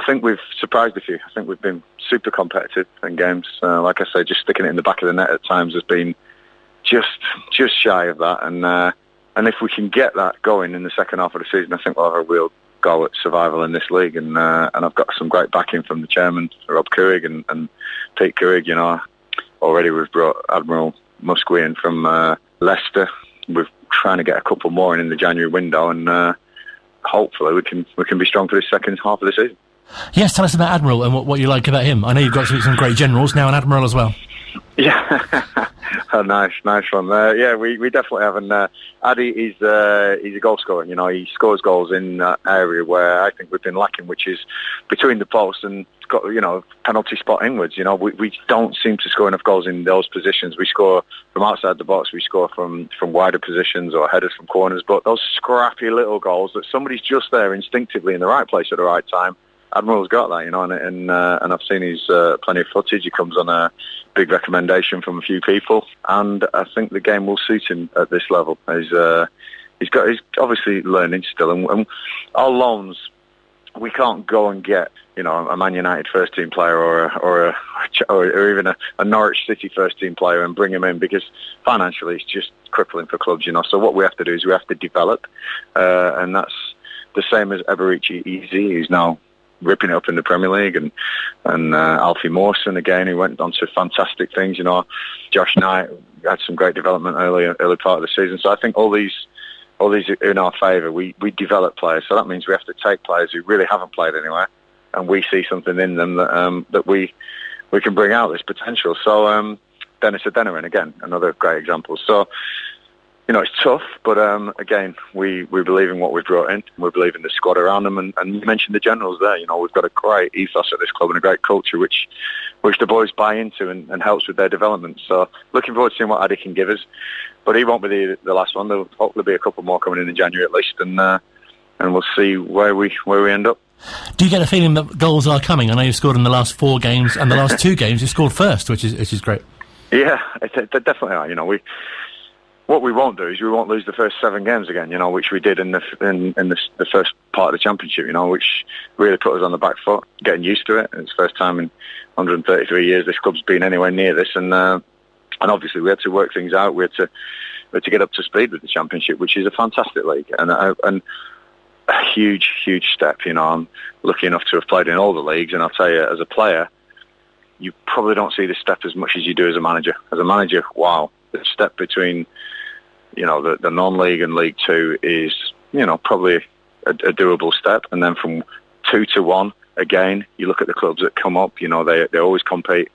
think we've surprised a few. I think we've been super competitive in games. Like I say, just sticking it in the back of the net at times has been just shy of that, and if we can get that going in the second half of the season, I think we'll have a real go at survival in this league, and I've got some great backing from the chairman, Rob Courig, and Pete Courig. Already we've brought Admiral Muskween from Leicester. We're trying to get a couple more in the January window, and hopefully we can be strong for the second half of the season. Yes, tell us about Admiral and what you like about him. I know you've got some great generals, now an Admiral as well. Yeah, oh, nice one. Yeah, we definitely have. And Addy he's a goal scorer. He scores goals in that area where I think we've been lacking, which is between the posts and got penalty spot inwards. We don't seem to score enough goals in those positions. We score from outside the box. We score from wider positions or headers from corners. But those scrappy little goals that somebody's just there instinctively in the right place at the right time. Admiral's got that, and I've seen his plenty of footage. He comes on a big recommendation from a few people, and I think the game will suit him at this level. He's obviously learning still, and our loans, we can't go and get a Man United first team player or even a Norwich City first team player and bring him in, because financially it's just crippling for clubs. So what we have to do is we have to develop, and that's the same as Eberici Easy, who's now ripping it up in the Premier League, and Alfie Mawson again, who went on to fantastic things. Josh Knight had some great development early part of the season. So I think all these are in our favour. We develop players, so that means we have to take players who really haven't played anywhere, and we see something in them that we can bring out this potential. So Dennis Adeniran again, another great example. So it's tough, but again, we believe in what we've brought in. We believe in the squad around them, and you mentioned the generals there. We've got a great ethos at this club and a great culture, which the boys buy into and helps with their development. So looking forward to seeing what Addy can give us. But he won't be the last one. There'll hopefully be a couple more coming in January at least, and we'll see where we end up. Do you get a feeling that goals are coming? I know you've scored in the last 4 games, and the last 2 games you scored first, which is great. Yeah, they definitely are. What we won't do is we won't lose the first 7 games again, which we did in the first part of the Championship, which really put us on the back foot, getting used to it. It's the first time in 133 years this club's been anywhere near this, and obviously we had to work things out. We had to get up to speed with the Championship, which is a fantastic league and a huge step. I'm lucky enough to have played in all the leagues, and I'll tell you, as a player, you probably don't see this step as much as you do as a manager. As a manager, wow, the step between the non-league and League 2 is, probably a doable step. And then from 2 to 1, again, you look at the clubs that come up, they always compete.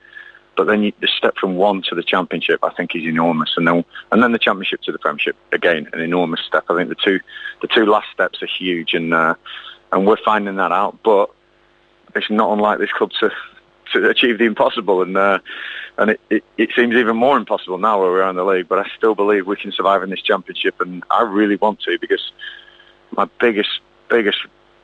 But then the step from 1 to the Championship, I think, is enormous. And then the Championship to the Premiership, again, an enormous step. I think the two last steps are huge, and we're finding that out. But it's not unlike this club to achieve the impossible, and it seems even more impossible now where we're in the league, but I still believe we can survive in this Championship, and I really want to, because my biggest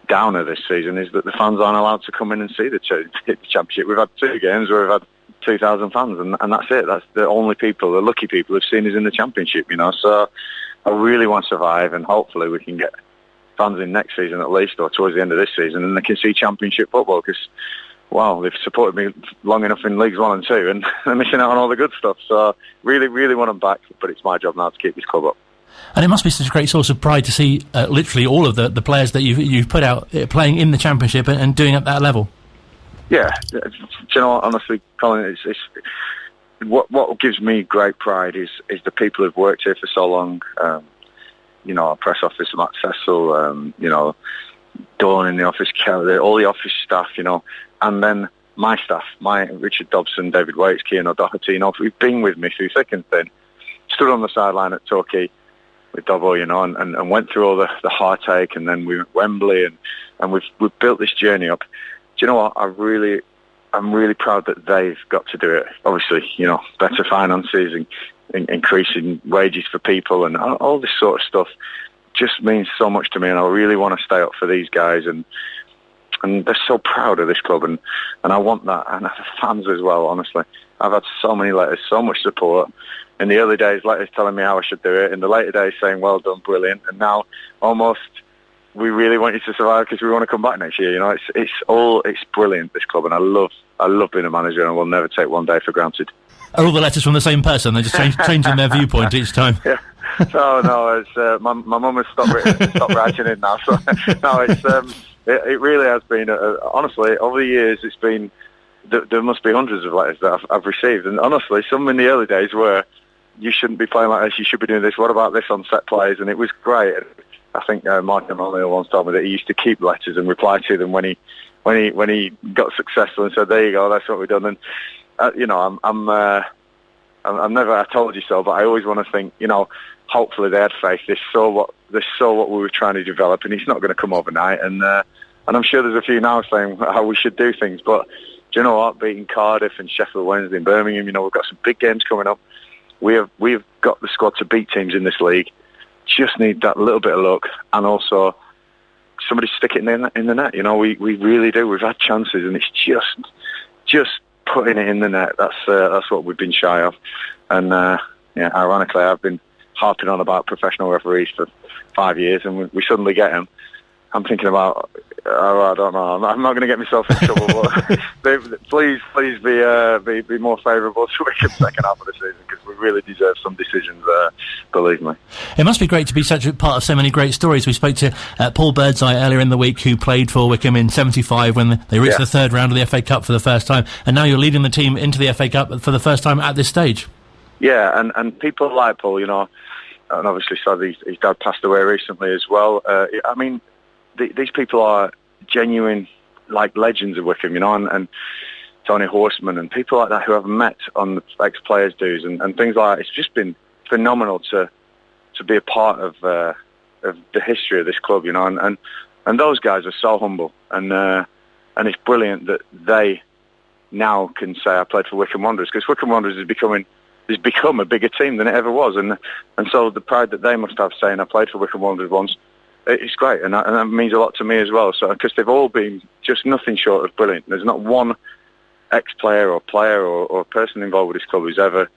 downer this season is that the fans aren't allowed to come in and see the Championship. We've had 2 games where we've had 2,000 fans, and that's it. That's the only people, the lucky people, who've seen us in the Championship, so I really want to survive, and hopefully we can get fans in next season at least, or towards the end of this season, and they can see Championship football, because wow, they've supported me long enough in Leagues 1 and 2, and they're missing out on all the good stuff. So really, really want them back, but it's my job now to keep this club up. And it must be such a great source of pride to see literally all of the players that you've put out playing in the Championship and doing at that level. Yeah, do you know what, honestly, Colin, it's what gives me great pride is the people who've worked here for so long. our press office, Matt Cecil, Dawn in the office, Kelly, all the office staff, and then my staff, Richard Dobson, David Waits, Cian O'Doherty, who've been with me through thick and thin, stood on the sideline at Torquay with Dobbo, and went through all the heartache, and then we went to Wembley, and we've built this journey up. Do you know what? I'm really proud that they've got to do it. Obviously, better finances and increasing wages for people and all this sort of stuff just means so much to me, and I really want to stay up for these guys, and they're so proud of this club, and I want that, and the fans as well, honestly. I've had so many letters, so much support. In the early days, letters telling me how I should do it. In the later days, saying, well done, brilliant. And now, almost, we really want you to survive because we want to come back next year. It's brilliant, this club, and I love being a manager, and I will never take one day for granted. Are all the letters from the same person? They're just changing their viewpoint each time? Yeah. No, it's my mum has stopped writing it now. So no, it really has been. Honestly, over the years, it's been. There must be hundreds of letters that I've received, and honestly, some in the early days were, you shouldn't be playing like this. You should be doing this. What about this on set plays? And it was great. I think Martin O'Neill once told me that he used to keep letters and reply to them when he got successful and said, "There you go, that's what we've done." And I'm never I told you so, but I always want to think, hopefully they had faith. They saw what we were trying to develop, and it's not going to come overnight. And I'm sure there's a few now saying how we should do things, but do you know what? Beating Cardiff and Sheffield Wednesday and Birmingham, we've got some big games coming up. We've got the squad to beat teams in this league. Just need that little bit of luck, and also somebody stick it in the net. We really do. We've had chances, and it's just putting it in the net. That's what we've been shy of. And ironically, I've been harping on about professional referees for 5 years, and we suddenly get them. I'm thinking about, I don't know, I'm not going to get myself in trouble, but please be more favourable to Wycombe second half of the season, because we really deserve some decisions, believe me. It must be great to be such a part of so many great stories. We spoke to Paul Birdseye earlier in the week, who played for Wycombe in 75 when they reached the third round of the FA Cup for the first time, and now you're leading the team into the FA Cup for the first time at this stage. Yeah, and people like Paul, and obviously sadly his dad passed away recently as well. These people are genuine, like, legends of Wycombe, and Tony Horseman and people like that who I've met on the ex-players' dues and things like that. It's just been phenomenal to be a part of the history of this club, and those guys are so humble, and it's brilliant that they now can say I played for Wycombe Wanderers, because Wycombe Wanderers has become a bigger team than it ever was, and so the pride that they must have saying I played for Wycombe Wanderers once. It's great, and that means a lot to me as well. So, because they've all been just nothing short of brilliant. There's not one ex-player or player or person involved with this club who's ever,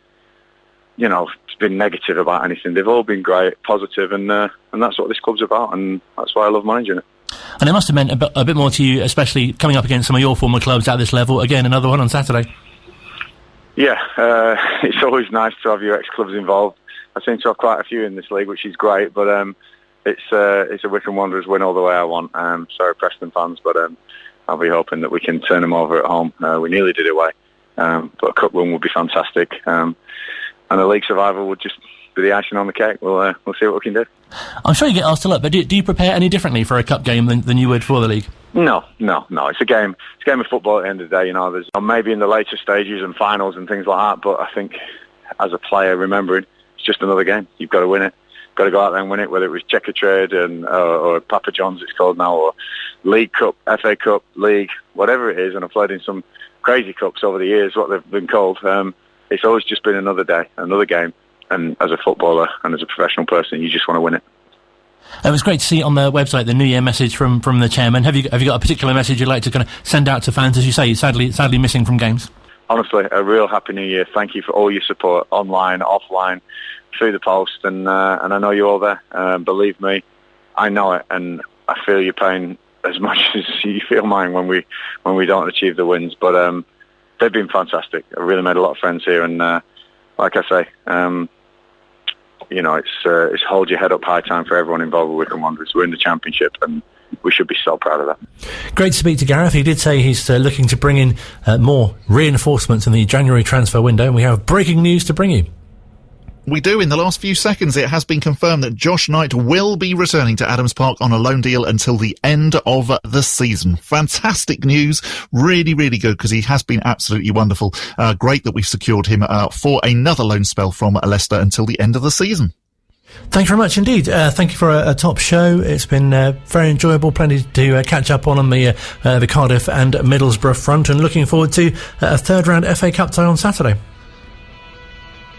been negative about anything. They've all been great, positive, and that's what this club's about, and that's why I love managing it. And it must have meant a bit more to you, especially coming up against some of your former clubs at this level. Again, another one on Saturday. Yeah, it's always nice to have your ex-clubs involved. I seem to have quite a few in this league, which is great, but it's a Wycombe Wanderers win all the way I want. Sorry, Preston fans, but I'll be hoping that we can turn them over at home. We nearly did it away, but a cup win would be fantastic, and a league survival would just be the icing on the cake. We'll see what we can do. I'm sure you get asked a lot, but do you prepare any differently for a cup game than you would for the league? No. It's a game. It's a game of football at the end of the day. There's maybe in the later stages and finals and things like that, but I think as a player, remembering it's just another game. You've got to win it. Got to go out there and win it, whether it was Checkatrade or Papa John's it's called now, or League Cup, FA Cup, League, whatever it is. And I've played in some crazy cups over the years, what they've been called. It's always just been another day, another game. And as a footballer and as a professional person, you just want to win it. It was great to see on the website the New Year message from the chairman. Have you got a particular message you'd like to kind of send out to fans, as you say, sadly missing from games? Honestly, a real happy New Year. Thank you for all your support, online, offline, through the post, and I know you're all there. Believe me, I know it, and I feel your pain as much as you feel mine when we don't achieve the wins. But they've been fantastic. I really made a lot of friends here, and like I say, it's hold your head up high time for everyone involved with Wycombe Wanderers. We're in the Championship, and we should be so proud of that. Great to speak to Gareth. He did say he's looking to bring in more reinforcements in the January transfer window, and we have breaking news to bring you. We do. In the last few seconds, it has been confirmed that Josh Knight will be returning to Adams Park on a loan deal until the end of the season. Fantastic news. Really, really good, because he has been absolutely wonderful. Great that we've secured him for another loan spell from Leicester until the end of the season. Thank you very much indeed. Thank you for a top show. It's been very enjoyable. Plenty to catch up on the Cardiff and Middlesbrough front, and looking forward to a third round FA Cup tie on Saturday.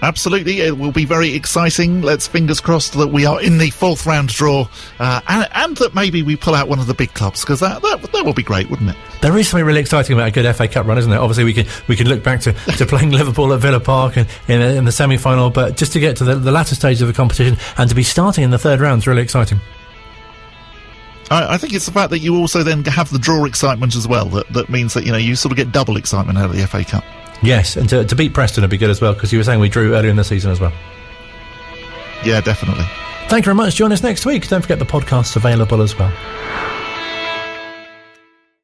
Absolutely, it will be very exciting. Let's fingers crossed that we are in the fourth round draw, and that maybe we pull out one of the big clubs, because that will be great, wouldn't it? There is something really exciting about a good FA Cup run, isn't there? Obviously, we can look back to playing Liverpool at Villa Park in the semi-final, but just to get to the latter stage of the competition and to be starting in the third round is really exciting. I think it's the fact that you also then have the draw excitement as well. That means that you sort of get double excitement out of the FA Cup. Yes, and to beat Preston would be good as well, because you were saying we drew earlier in the season as well. Yeah, definitely. Thank you very much. Join us next week. Don't forget the podcast's available as well.